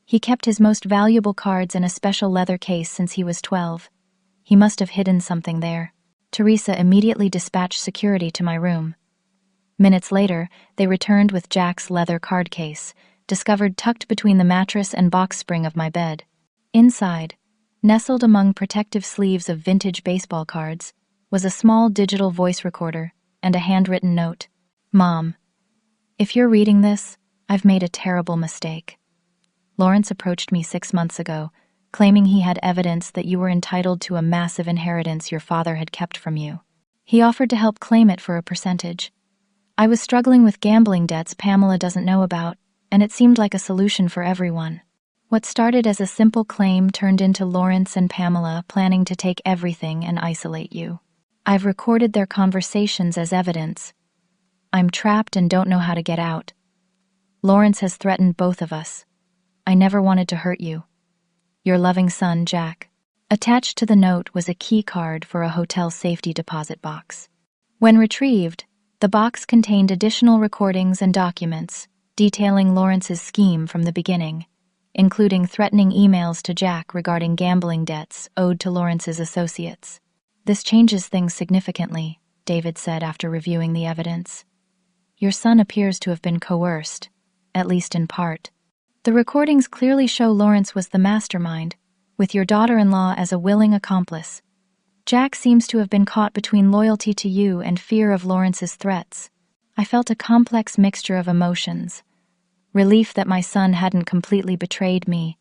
He kept his most valuable cards in a special leather case since he was 12. He must have hidden something there. Teresa immediately dispatched security to my room. Minutes later, they returned with Jack's leather card case, discovered tucked between the mattress and box spring of my bed. Inside, nestled among protective sleeves of vintage baseball cards, was a small digital voice recorder and a handwritten note. Mom, if you're reading this, I've made a terrible mistake. Lawrence approached me 6 months ago, claiming he had evidence that you were entitled to a massive inheritance your father had kept from you. He offered to help claim it for a percentage. I was struggling with gambling debts Pamela doesn't know about, and it seemed like a solution for everyone. What started as a simple claim turned into Lawrence and Pamela planning to take everything and isolate you. I've recorded their conversations as evidence. I'm trapped and don't know how to get out. Lawrence has threatened both of us. I never wanted to hurt you. Your loving son, Jack. Attached to the note was a key card for a hotel safety deposit box. When retrieved, the box contained additional recordings and documents detailing Lawrence's scheme from the beginning, including threatening emails to Jack regarding gambling debts owed to Lawrence's associates. This changes things significantly, David said after reviewing the evidence. Your son appears to have been coerced, at least in part. The recordings clearly show Lawrence was the mastermind, with your daughter-in-law as a willing accomplice. Jack seems to have been caught between loyalty to you and fear of Lawrence's threats. I felt a complex mixture of emotions. Relief that my son hadn't completely betrayed me,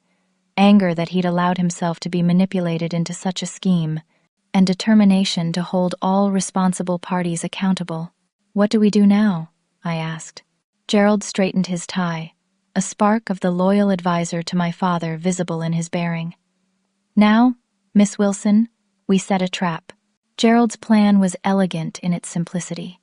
anger that he'd allowed himself to be manipulated into such a scheme, and determination to hold all responsible parties accountable. What do we do now? I asked. Gerald straightened his tie, a spark of the loyal advisor to my father visible in his bearing. Now, Miss Wilson, we set a trap. Gerald's plan was elegant in its simplicity.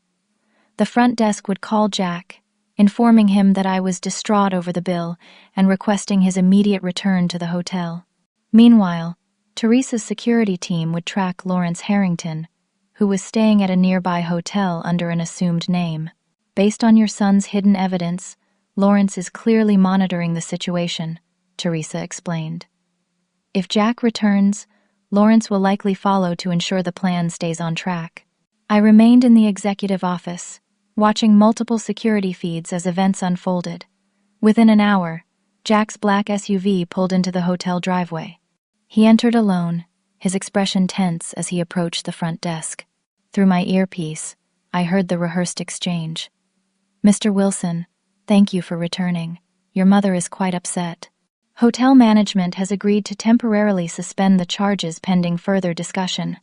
The front desk would call Jack, informing him that I was distraught over the bill and requesting his immediate return to the hotel. Meanwhile, Teresa's security team would track Lawrence Harrington, who was staying at a nearby hotel under an assumed name. Based on your son's hidden evidence, Lawrence is clearly monitoring the situation, Teresa explained. If Jack returns, Lawrence will likely follow to ensure the plan stays on track. I remained in the executive office, watching multiple security feeds as events unfolded. Within an hour, Jack's black SUV pulled into the hotel driveway. He entered alone, his expression tense as he approached the front desk. Through my earpiece, I heard the rehearsed exchange. Mr. Wilson, thank you for returning. Your mother is quite upset. Hotel management has agreed to temporarily suspend the charges pending further discussion.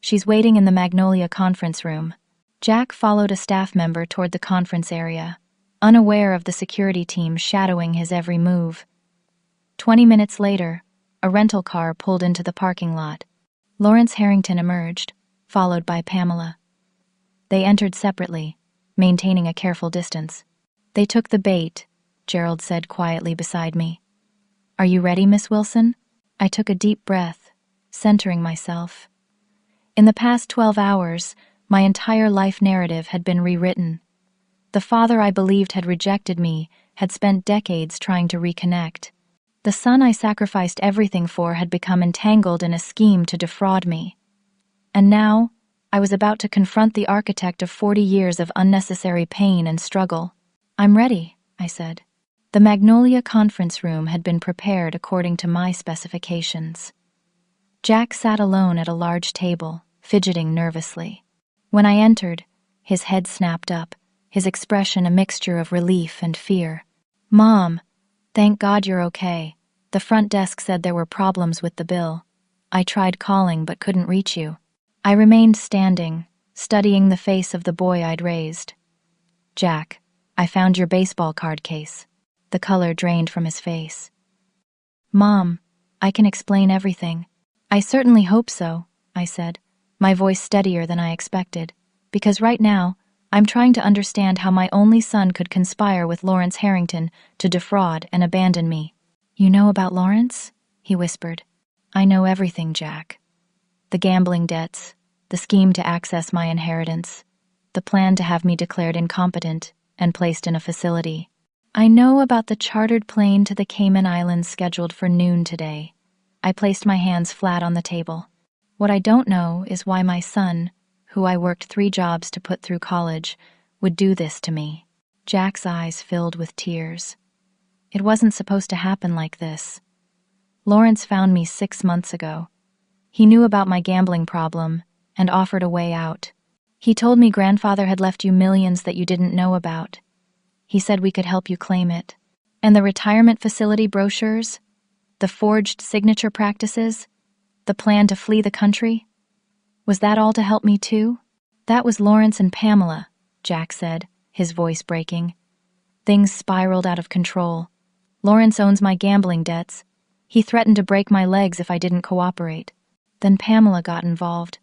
She's waiting in the Magnolia conference room. Jack followed a staff member toward the conference area, unaware of the security team shadowing his every move. 20 minutes later, a rental car pulled into the parking lot. Lawrence Harrington emerged, followed by Pamela. They entered separately, maintaining a careful distance. They took the bait, Gerald said quietly beside me. Are you ready, Miss Wilson? I took a deep breath, centering myself. In the past 12 hours, my entire life narrative had been rewritten. The father I believed had rejected me had spent decades trying to reconnect. The son I sacrificed everything for had become entangled in a scheme to defraud me. And now, I was about to confront the architect of 40 years of unnecessary pain and struggle. I'm ready, I said. The Magnolia conference room had been prepared according to my specifications. Jack sat alone at a large table, fidgeting nervously. When I entered, his head snapped up, his expression a mixture of relief and fear. Mom, thank God you're okay. The front desk said there were problems with the bill. I tried calling but couldn't reach you. I remained standing, studying the face of the boy I'd raised. Jack, I found your baseball card case. The color drained from his face. Mom, I can explain everything. I certainly hope so, I said, my voice steadier than I expected, because right now, I'm trying to understand how my only son could conspire with Lawrence Harrington to defraud and abandon me. You know about Lawrence? He whispered. I know everything, Jack. The gambling debts, the scheme to access my inheritance, the plan to have me declared incompetent and placed in a facility. I know about the chartered plane to the Cayman Islands scheduled for noon today. I placed my hands flat on the table. What I don't know is why my son, who I worked 3 jobs to put through college, would do this to me. Jack's eyes filled with tears. It wasn't supposed to happen like this. Lawrence found me 6 months ago. He knew about my gambling problem and offered a way out. He told me grandfather had left you millions that you didn't know about. He said we could help you claim it. And the retirement facility brochures, the forged signature practices, the plan to flee the country? Was that all to help me too? That was Lawrence and Pamela, Jack said, his voice breaking. Things spiraled out of control. Lawrence owns my gambling debts. He threatened to break my legs if I didn't cooperate. Then Pamela got involved.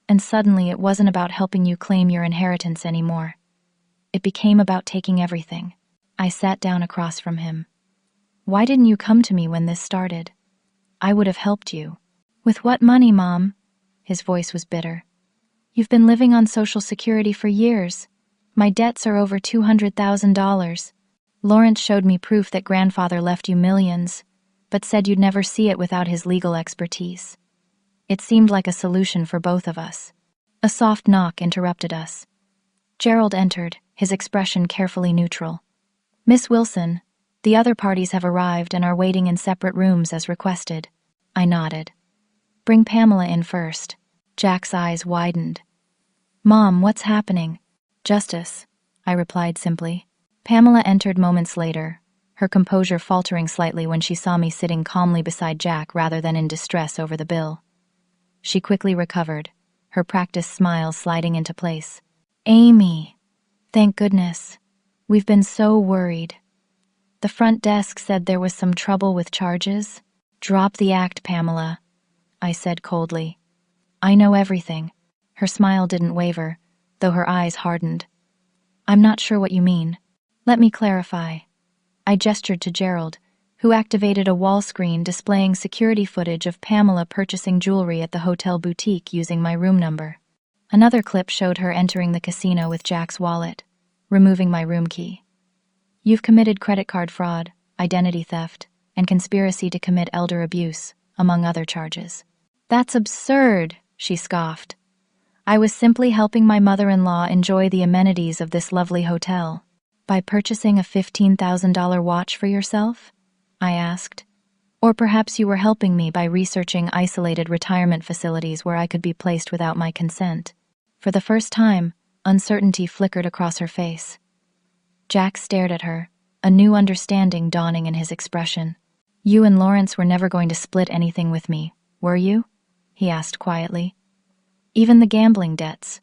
And suddenly it wasn't about helping you claim your inheritance anymore. It became about taking everything. I sat down across from him. Why didn't you come to me when this started? I would have helped you. With what money, Mom? His voice was bitter. You've been living on Social Security for years. My debts are over $200,000. Lawrence showed me proof that grandfather left you millions, but said you'd never see it without his legal expertise. It seemed like a solution for both of us. A soft knock interrupted us. Gerald entered, his expression carefully neutral. Miss Wilson, the other parties have arrived and are waiting in separate rooms as requested. I nodded. Bring Pamela in first. Jack's eyes widened. Mom, what's happening? Justice, I replied simply. Pamela entered moments later, her composure faltering slightly when she saw me sitting calmly beside Jack rather than in distress over the bill. She quickly recovered, her practiced smile sliding into place. Amy, thank goodness. We've been so worried. The front desk said there was some trouble with charges. Drop the act, Pamela, I said coldly. I know everything. Her smile didn't waver, though her eyes hardened. I'm not sure what you mean. Let me clarify. I gestured to Gerald, who activated a wall screen displaying security footage of Pamela purchasing jewelry at the hotel boutique using my room number. Another clip showed her entering the casino with Jack's wallet, removing my room key. You've committed credit card fraud, identity theft, and conspiracy to commit elder abuse, among other charges. That's absurd, she scoffed. I was simply helping my mother-in-law enjoy the amenities of this lovely hotel. By purchasing a $15,000 watch for yourself? I asked. Or perhaps you were helping me by researching isolated retirement facilities where I could be placed without my consent. For the first time, uncertainty flickered across her face. Jack stared at her, a new understanding dawning in his expression. You and Lawrence were never going to split anything with me, were you? He asked quietly. Even the gambling debts.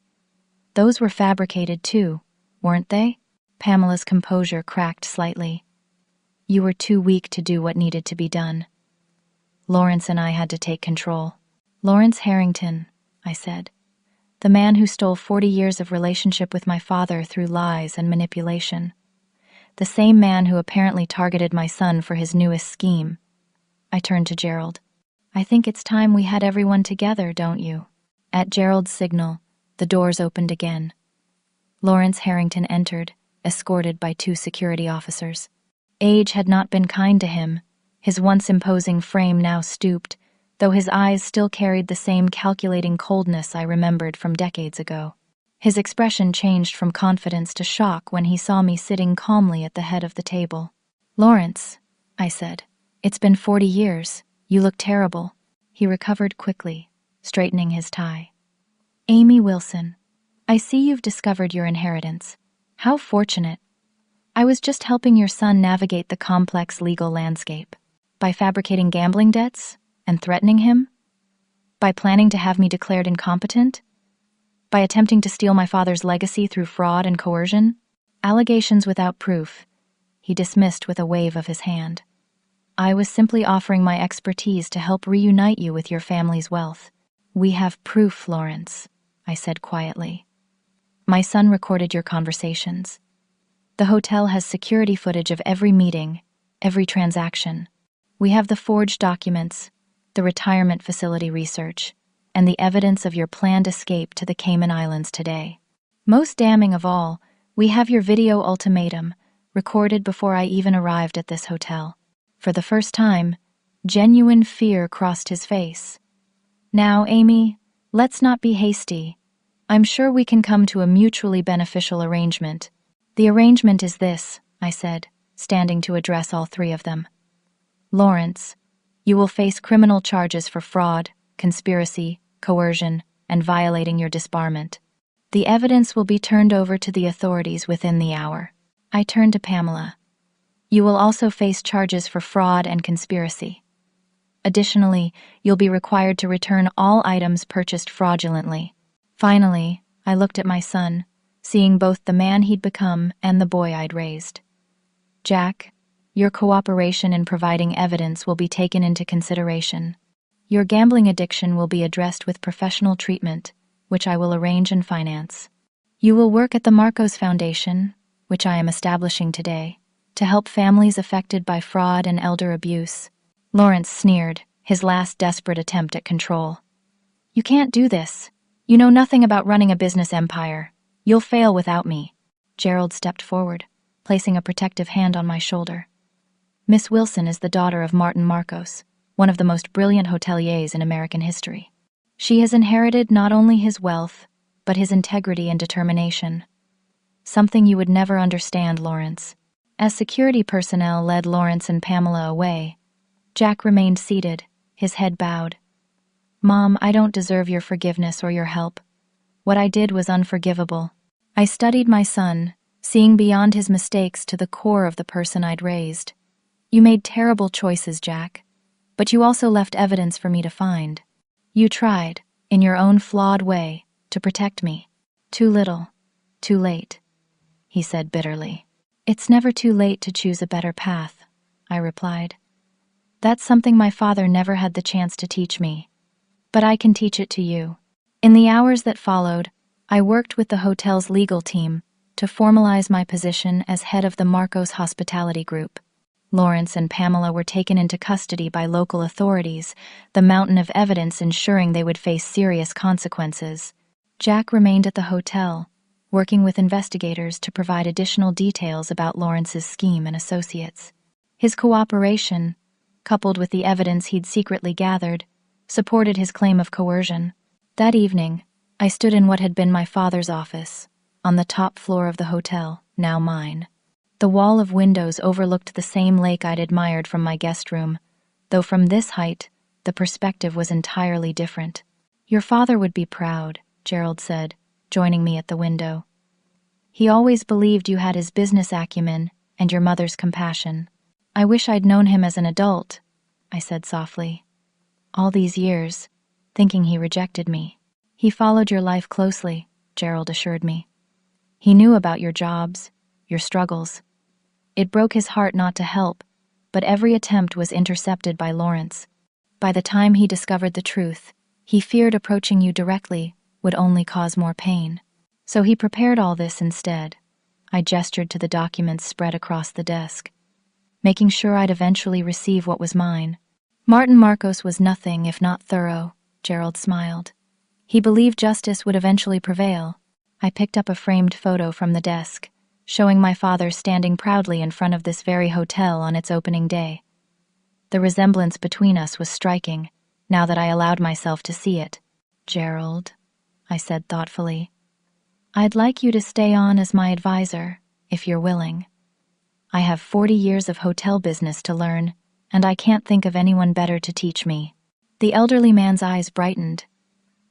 Those were fabricated too, weren't they? Pamela's composure cracked slightly. You were too weak to do what needed to be done. Lawrence and I had to take control. Lawrence Harrington, I said. The man who stole 40 years of relationship with my father through lies and manipulation. The same man who apparently targeted my son for his newest scheme. I turned to Gerald. I think it's time we had everyone together, don't you? At Gerald's signal, the doors opened again. Lawrence Harrington entered, escorted by 2 security officers. Age had not been kind to him. His once imposing frame now stooped, though his eyes still carried the same calculating coldness I remembered from decades ago. His expression changed from confidence to shock when he saw me sitting calmly at the head of the table. Lawrence, I said, it's been 40 years. You look terrible. He recovered quickly, straightening his tie. Amy Wilson, I see you've discovered your inheritance. How fortunate. I was just helping your son navigate the complex legal landscape. By fabricating gambling debts and threatening him? By planning to have me declared incompetent? By attempting to steal my father's legacy through fraud and coercion? Allegations without proof, he dismissed with a wave of his hand. I was simply offering my expertise to help reunite you with your family's wealth. "We have proof, Lawrence," I said quietly. "My son recorded your conversations. The hotel has security footage of every meeting, every transaction. We have the forged documents, the retirement facility research, and the evidence of your planned escape to the Cayman Islands today. Most damning of all, we have your video ultimatum, recorded before I even arrived at this hotel." For the first time, genuine fear crossed his face. "Now, Amy, let's not be hasty. I'm sure we can come to a mutually beneficial arrangement." "The arrangement is this," I said, standing to address all three of them. "Lawrence, you will face criminal charges for fraud, conspiracy, coercion, and violating your disbarment. The evidence will be turned over to the authorities within the hour." I turned to Pamela. "You will also face charges for fraud and conspiracy. Additionally, you'll be required to return all items purchased fraudulently." Finally, I looked at my son, seeing both the man he'd become and the boy I'd raised. "Jack, your cooperation in providing evidence will be taken into consideration. Your gambling addiction will be addressed with professional treatment, which I will arrange and finance. You will work at the Marcos Foundation, which I am establishing today, to help families affected by fraud and elder abuse." Lawrence sneered, his last desperate attempt at control. "You can't do this. You know nothing about running a business empire. You'll fail without me." Gerald stepped forward, placing a protective hand on my shoulder. "Miss Wilson is the daughter of Martin Marcos, one of the most brilliant hoteliers in American history. She has inherited not only his wealth, but his integrity and determination. Something you would never understand, Lawrence." As security personnel led Lawrence and Pamela away, Jack remained seated, his head bowed. "Mom, I don't deserve your forgiveness or your help. What I did was unforgivable." I studied my son, seeing beyond his mistakes to the core of the person I'd raised. "You made terrible choices, Jack, but you also left evidence for me to find. You tried, in your own flawed way, to protect me. Too little, too late," he said bitterly. "It's never too late to choose a better path," I replied. "That's something my father never had the chance to teach me. But I can teach it to you." In the hours that followed, I worked with the hotel's legal team to formalize my position as head of the Marcos Hospitality Group. Lawrence and Pamela were taken into custody by local authorities, the mountain of evidence ensuring they would face serious consequences. Jack remained at the hotel, working with investigators to provide additional details about Lawrence's scheme and associates. His cooperation, coupled with the evidence he'd secretly gathered, supported his claim of coercion. That evening, I stood in what had been my father's office, on the top floor of the hotel, now mine. The wall of windows overlooked the same lake I'd admired from my guest room, though from this height, the perspective was entirely different. "Your father would be proud," Gerald said, joining me at the window. "He always believed you had his business acumen and your mother's compassion." "I wish I'd known him as an adult," I said softly. "All these years, thinking he rejected me." "He followed your life closely," Gerald assured me. "He knew about your jobs, your struggles. It broke his heart not to help, but every attempt was intercepted by Lawrence. By the time he discovered the truth, he feared approaching you directly would only cause more pain. So he prepared all this instead." I gestured to the documents spread across the desk, making sure I'd eventually receive what was mine. "Martin Marcos was nothing if not thorough," Gerald smiled. "He believed justice would eventually prevail." I picked up a framed photo from the desk, showing my father standing proudly in front of this very hotel on its opening day. The resemblance between us was striking, now that I allowed myself to see it. "Gerald," I said thoughtfully, "I'd like you to stay on as my advisor, if you're willing. I have 40 years of hotel business to learn, and I can't think of anyone better to teach me." The elderly man's eyes brightened.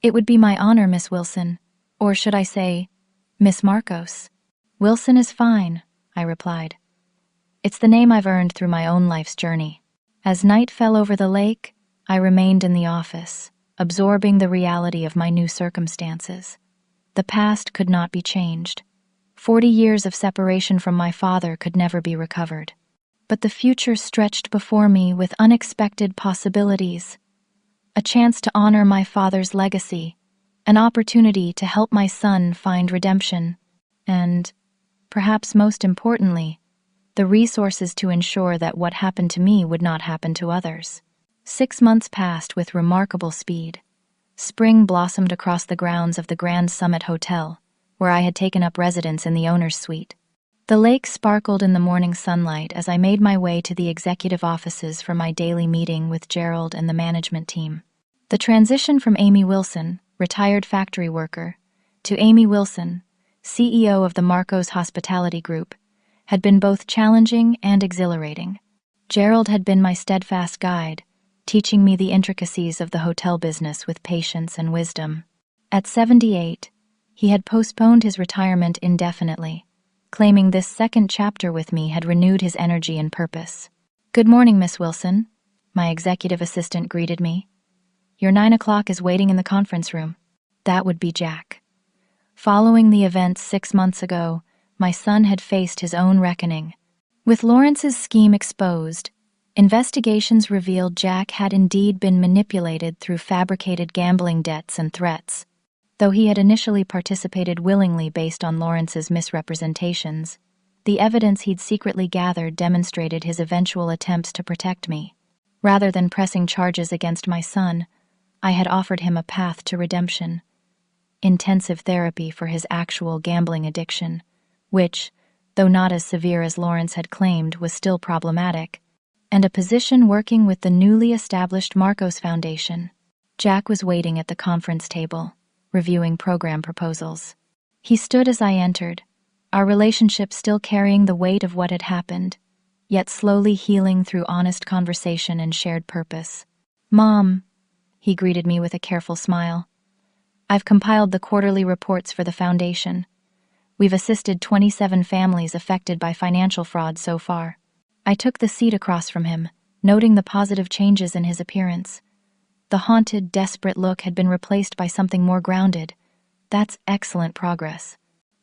"It would be my honor, Miss Wilson, or should I say, Miss Marcos?" "Wilson is fine," I replied. "It's the name I've earned through my own life's journey." As night fell over the lake, I remained in the office, absorbing the reality of my new circumstances. The past could not be changed. 40 years of separation from my father could never be recovered. But the future stretched before me with unexpected possibilities. a chance to honor my father's legacy, an opportunity to help my son find redemption, and, perhaps most importantly, the resources to ensure that what happened to me would not happen to others. 6 months passed with remarkable speed. Spring blossomed across the grounds of the Grand Summit Hotel, where I had taken up residence in the owner's suite. The lake sparkled in the morning sunlight as I made my way to the executive offices for my daily meeting with Gerald and the management team. The transition from Amy Wilson, retired factory worker, to Amy Wilson, CEO of the Marcos Hospitality Group, had been both challenging and exhilarating. Gerald had been my steadfast guide, teaching me the intricacies of the hotel business with patience and wisdom. At 78, he had postponed his retirement indefinitely, claiming this second chapter with me had renewed his energy and purpose. "Good morning, Miss Wilson," my executive assistant greeted me. "Your 9 o'clock is waiting in the conference room." That would be Jack. Following the events 6 months ago, my son had faced his own reckoning. With Lawrence's scheme exposed, investigations revealed Jack had indeed been manipulated through fabricated gambling debts and threats. Though he had initially participated willingly based on Lawrence's misrepresentations, the evidence he'd secretly gathered demonstrated his eventual attempts to protect me. Rather than pressing charges against my son, I had offered him a path to redemption, intensive therapy for his actual gambling addiction, which, though not as severe as Lawrence had claimed, was still problematic, and a position working with the newly established Marcos Foundation. Jack was waiting at the conference table, reviewing program proposals. He stood as I entered, our relationship still carrying the weight of what had happened, yet slowly healing through honest conversation and shared purpose. "Mom," he greeted me with a careful smile, "I've compiled the quarterly reports for the foundation. We've assisted 27 families affected by financial fraud so far." I took the seat across from him, noting the positive changes in his appearance. The haunted, desperate look had been replaced by something more grounded. "That's excellent progress.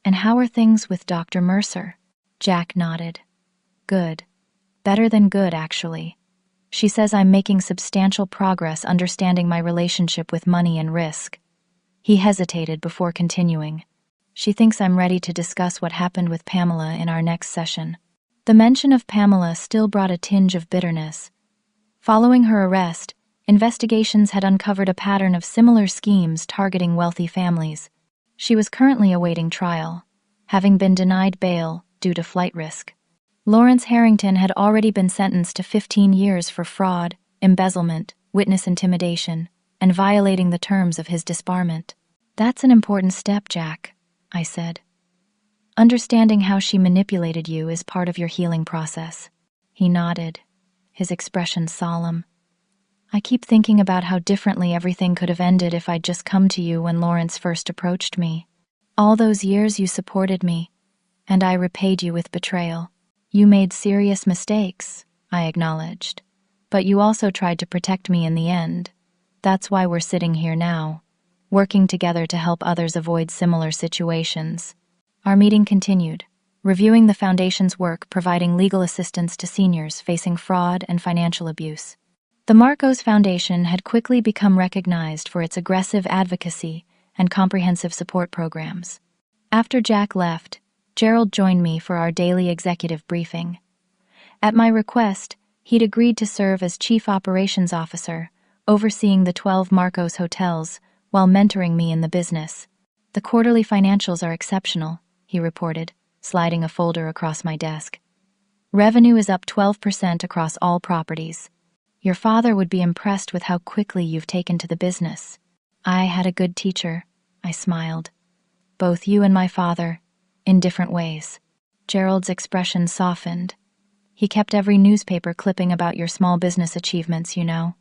And how are things with Dr. Mercer?" Jack nodded. "Good. Better than good, actually. She says I'm making substantial progress understanding my relationship with money and risk." He hesitated before continuing. "She thinks I'm ready to discuss what happened with Pamela in our next session." The mention of Pamela still brought a tinge of bitterness. Following her arrest, investigations had uncovered a pattern of similar schemes targeting wealthy families. She was currently awaiting trial, having been denied bail due to flight risk. Lawrence Harrington had already been sentenced to 15 years for fraud, embezzlement, witness intimidation, and violating the terms of his disbarment. "That's an important step, Jack," I said. "Understanding how she manipulated you is part of your healing process." He nodded, his expression solemn. "I keep thinking about how differently everything could have ended if I'd just come to you when Lawrence first approached me. All those years you supported me, and I repaid you with betrayal. You made serious mistakes," I acknowledged, "but you also tried to protect me in the end. That's why we're sitting here now, working together to help others avoid similar situations." Our meeting continued, reviewing the Foundation's work providing legal assistance to seniors facing fraud and financial abuse. The Marcos Foundation had quickly become recognized for its aggressive advocacy and comprehensive support programs. After Jack left, Gerald joined me for our daily executive briefing. At my request, he'd agreed to serve as Chief Operations Officer, overseeing the 12 Marcos hotels while mentoring me in the business. "The quarterly financials are exceptional," he reported, sliding a folder across my desk. "Revenue is up 12% across all properties. Your father would be impressed with how quickly you've taken to the business." "I had a good teacher," I smiled. "Both you and my father, in different ways." Gerald's expression softened. "He kept every newspaper clipping about your small business achievements, you know.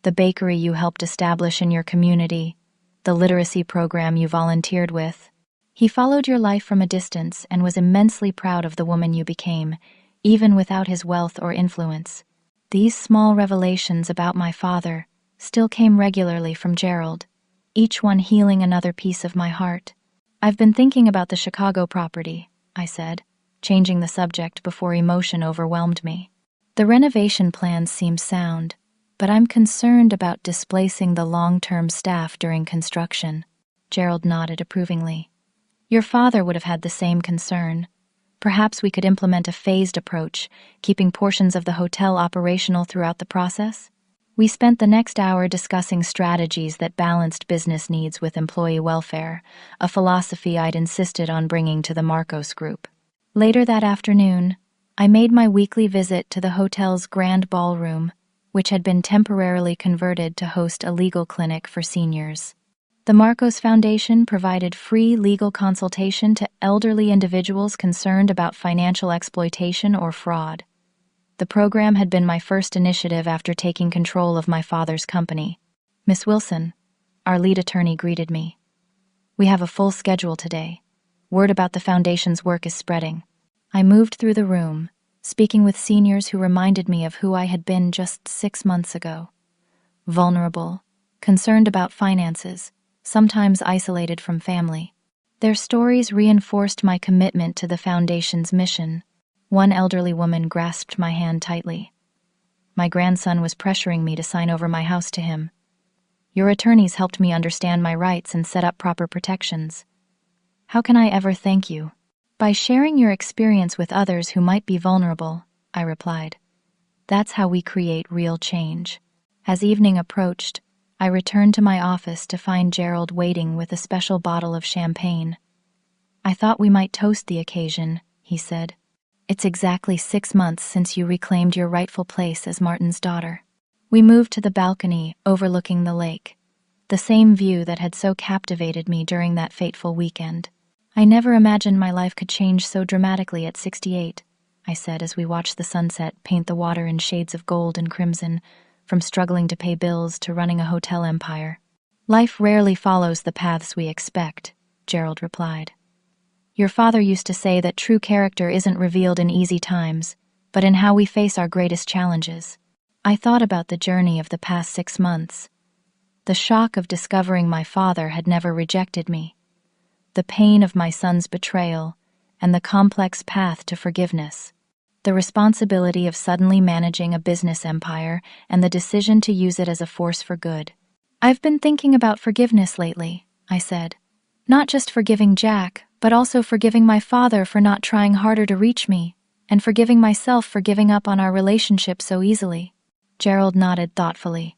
The bakery you helped establish in your community, the literacy program you volunteered with. He followed your life from a distance and was immensely proud of the woman you became, even without his wealth or influence." These small revelations about my father still came regularly from Gerald, each one healing another piece of my heart. "I've been thinking about the Chicago property," I said, changing the subject before emotion overwhelmed me. "The renovation plans seem sound, But I'm concerned about displacing the long-term staff during construction. Gerald nodded approvingly. Your father would have had the same concern. Perhaps we could implement a phased approach, keeping portions of the hotel operational throughout the process? We spent the next hour discussing strategies that balanced business needs with employee welfare, a philosophy I'd insisted on bringing to the Marcos group. Later that afternoon, I made my weekly visit to the hotel's grand ballroom, which had been temporarily converted to host a legal clinic for seniors. The Marcos Foundation provided free legal consultation to elderly individuals concerned about financial exploitation or fraud. The program had been my first initiative after taking control of my father's company. Miss Wilson, our lead attorney, greeted me. We have a full schedule today. Word about the foundation's work is spreading. I moved through the room, speaking with seniors who reminded me of who I had been just 6 months ago. Vulnerable, concerned about finances, sometimes isolated from family. Their stories reinforced my commitment to the foundation's mission. One elderly woman grasped my hand tightly. My grandson was pressuring me to sign over my house to him. Your attorneys helped me understand my rights and set up proper protections. How can I ever thank you? By sharing your experience with others who might be vulnerable, I replied. That's how we create real change. As evening approached, I returned to my office to find Gerald waiting with a special bottle of champagne. I thought we might toast the occasion, he said. It's exactly 6 months since you reclaimed your rightful place as Martin's daughter. We moved to the balcony overlooking the lake, the same view that had so captivated me during that fateful weekend. I never imagined my life could change so dramatically at 68, I said as we watched the sunset paint the water in shades of gold and crimson, from struggling to pay bills to running a hotel empire. Life rarely follows the paths we expect, Gerald replied. Your father used to say that true character isn't revealed in easy times, but in how we face our greatest challenges. I thought about the journey of the past 6 months. The shock of discovering my father had never rejected me, the pain of my son's betrayal, and the complex path to forgiveness, the responsibility of suddenly managing a business empire and the decision to use it as a force for good. I've been thinking about forgiveness lately, I said. Not just forgiving Jack, but also forgiving my father for not trying harder to reach me, and forgiving myself for giving up on our relationship so easily. Gerald nodded thoughtfully.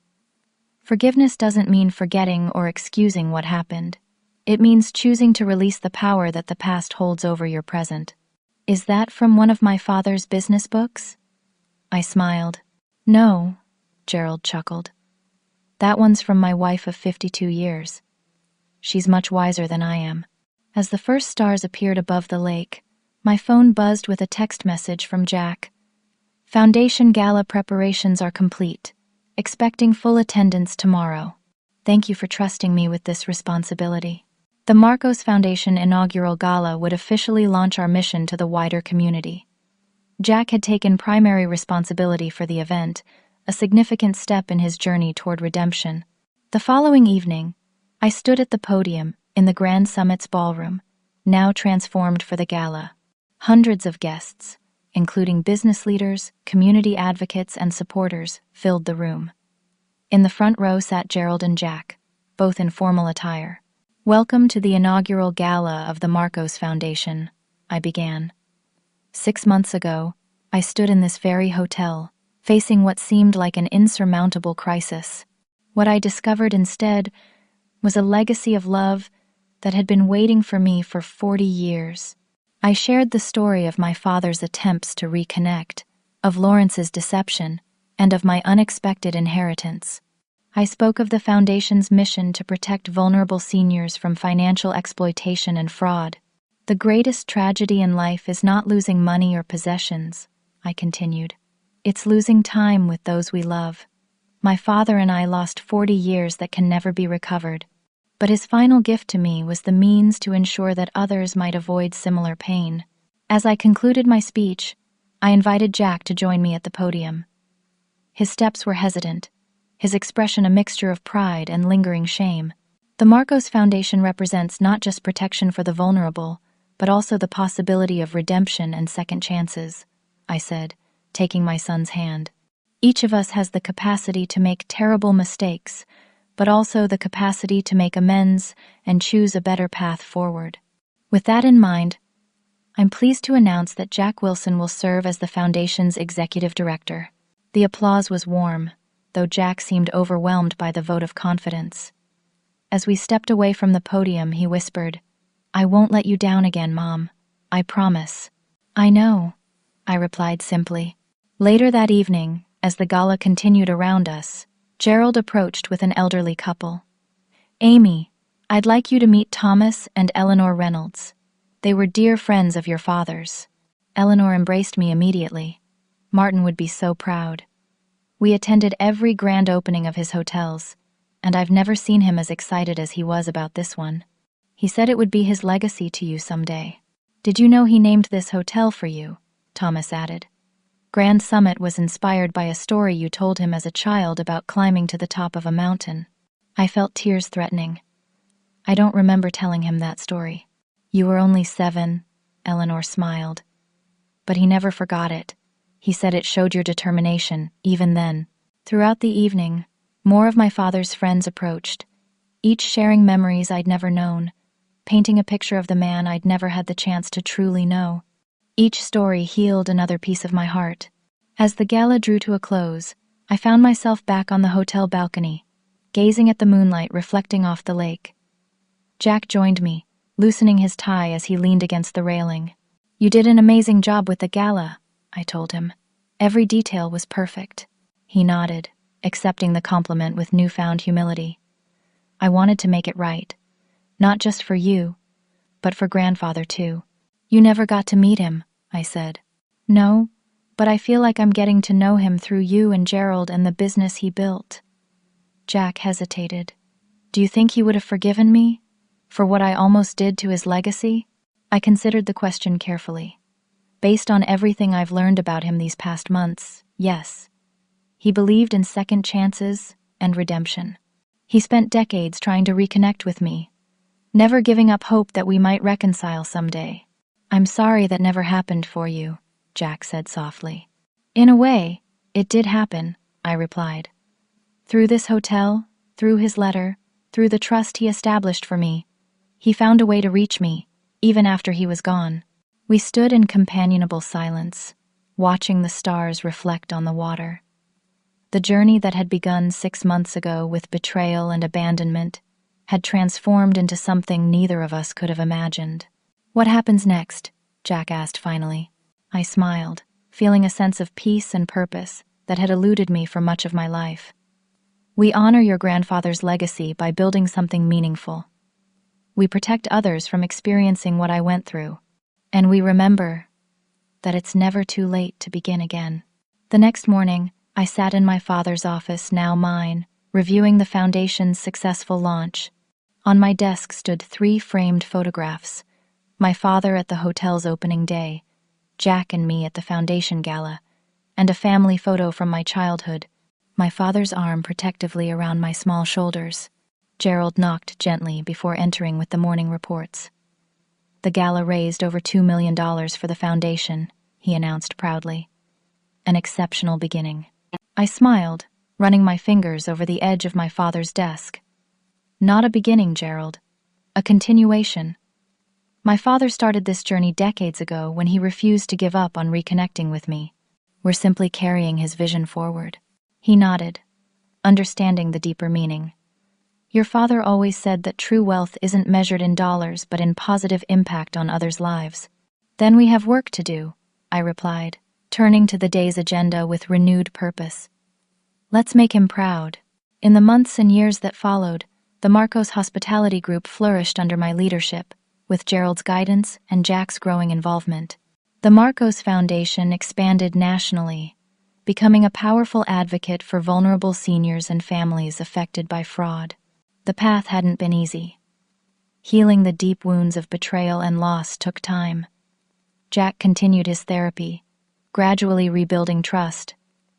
Forgiveness doesn't mean forgetting or excusing what happened. It means choosing to release the power that the past holds over your present. Is that from one of my father's business books? I smiled. No, Gerald chuckled. That one's from my wife of 52 years. She's much wiser than I am. As the first stars appeared above the lake, my phone buzzed with a text message from Jack. Foundation Gala preparations are complete. Expecting full attendance tomorrow. Thank you for trusting me with this responsibility. The Marcos Foundation inaugural gala would officially launch our mission to the wider community. Jack had taken primary responsibility for the event, a significant step in his journey toward redemption. The following evening, I stood at the podium in the Grand Summit's ballroom, now transformed for the gala. Hundreds of guests, including business leaders, community advocates, and supporters, filled the room. In the front row sat Gerald and Jack, both in formal attire. Welcome to the inaugural gala of the Marcos Foundation, I began. 6 months ago, I stood in this very hotel, facing what seemed like an insurmountable crisis. What I discovered instead was a legacy of love that had been waiting for me for 40 years. I shared the story of my father's attempts to reconnect, of Lawrence's deception, and of my unexpected inheritance. I spoke of the Foundation's mission to protect vulnerable seniors from financial exploitation and fraud. The greatest tragedy in life is not losing money or possessions, I continued. It's losing time with those we love. My father and I lost 40 years that can never be recovered. But his final gift to me was the means to ensure that others might avoid similar pain. As I concluded my speech, I invited Jack to join me at the podium. His steps were hesitant, his expression a mixture of pride and lingering shame. The Marcos Foundation represents not just protection for the vulnerable, but also the possibility of redemption and second chances, I said, taking my son's hand. Each of us has the capacity to make terrible mistakes, but also the capacity to make amends and choose a better path forward. With that in mind, I'm pleased to announce that Jack Wilson will serve as the Foundation's executive director. The applause was warm, though Jack seemed overwhelmed by the vote of confidence. As we stepped away from the podium, he whispered, "I won't let you down again, Mom. I promise." "I know," I replied simply. Later that evening, as the gala continued around us, Gerald approached with an elderly couple. "Amy, I'd like you to meet Thomas and Eleanor Reynolds. They were dear friends of your father's." Eleanor embraced me immediately. Martin would be so proud. We attended every grand opening of his hotels, and I've never seen him as excited as he was about this one. He said it would be his legacy to you someday. "Did you know he named this hotel for you?" Thomas added. "Grand Summit was inspired by a story you told him as a child about climbing to the top of a mountain." I felt tears threatening. "I don't remember telling him that story." "You were only 7, Eleanor smiled. "But he never forgot it. He said it showed your determination, even then." Throughout the evening, more of my father's friends approached, each sharing memories I'd never known, painting a picture of the man I'd never had the chance to truly know. Each story healed another piece of my heart. As the gala drew to a close, I found myself back on the hotel balcony, gazing at the moonlight reflecting off the lake. Jack joined me, loosening his tie as he leaned against the railing. "You did an amazing job with the gala," I told him. "Every detail was perfect." He nodded, accepting the compliment with newfound humility. "I wanted to make it right, not just for you, but for Grandfather too." "You never got to meet him," I said. "No, but I feel like I'm getting to know him through you and Gerald and the business he built." Jack hesitated. "Do you think he would have forgiven me for what I almost did to his legacy?" I considered the question carefully. Based on everything I've learned about him these past months, yes. He believed in second chances and redemption. He spent decades trying to reconnect with me, never giving up hope that we might reconcile someday. "I'm sorry that never happened for you," Jack said softly. "In a way, it did happen," I replied. "Through this hotel, through his letter, through the trust he established for me, he found a way to reach me, even after he was gone." We stood in companionable silence, watching the stars reflect on the water. The journey that had begun 6 months ago with betrayal and abandonment had transformed into something neither of us could have imagined. "What happens next?" Jack asked finally. I smiled, feeling a sense of peace and purpose that had eluded me for much of my life. "We honor your grandfather's legacy by building something meaningful. We protect others from experiencing what I went through. And we remember that it's never too late to begin again." The next morning, I sat in my father's office, now mine, reviewing the Foundation's successful launch. On my desk stood 3 framed photographs: my father at the hotel's opening day, Jack and me at the Foundation Gala, and a family photo from my childhood, my father's arm protectively around my small shoulders. Gerald knocked gently before entering with the morning reports. "The gala raised over $2 million for the Foundation," he announced proudly. "An exceptional beginning." I smiled, running my fingers over the edge of my father's desk. "Not a beginning, Gerald. A continuation. My father started this journey decades ago when he refused to give up on reconnecting with me. We're simply carrying his vision forward." He nodded, understanding the deeper meaning. "Your father always said that true wealth isn't measured in dollars but in positive impact on others' lives." "Then we have work to do," I replied, turning to the day's agenda with renewed purpose. "Let's make him proud." In the months and years that followed, the Marcos Hospitality Group flourished under my leadership, with Gerald's guidance and Jack's growing involvement. The Marcos Foundation expanded nationally, becoming a powerful advocate for vulnerable seniors and families affected by fraud. The path hadn't been easy. Healing the deep wounds of betrayal and loss took time. Jack continued his therapy, gradually rebuilding trust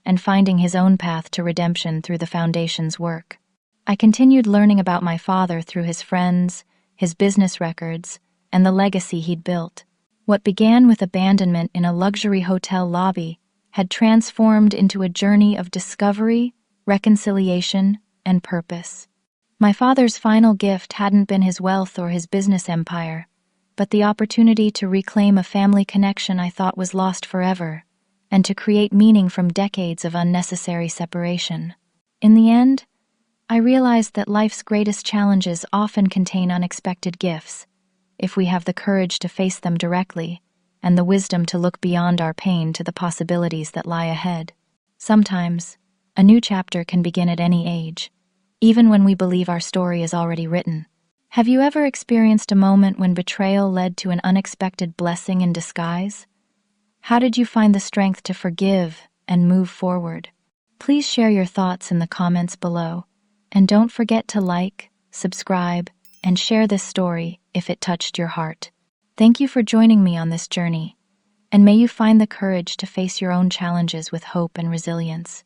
and finding his own path to redemption through the Foundation's work. I continued learning about my father through his friends, his business records, and the legacy he'd built. What began with abandonment in a luxury hotel lobby had transformed into a journey of discovery, reconciliation, and purpose. My father's final gift hadn't been his wealth or his business empire, but the opportunity to reclaim a family connection I thought was lost forever, and to create meaning from decades of unnecessary separation. In the end, I realized that life's greatest challenges often contain unexpected gifts, if we have the courage to face them directly, and the wisdom to look beyond our pain to the possibilities that lie ahead. Sometimes, a new chapter can begin at any age, even when we believe our story is already written. Have you ever experienced a moment when betrayal led to an unexpected blessing in disguise? How did you find the strength to forgive and move forward? Please share your thoughts in the comments below, and don't forget to like, subscribe, and share this story if it touched your heart. Thank you for joining me on this journey, and may you find the courage to face your own challenges with hope and resilience.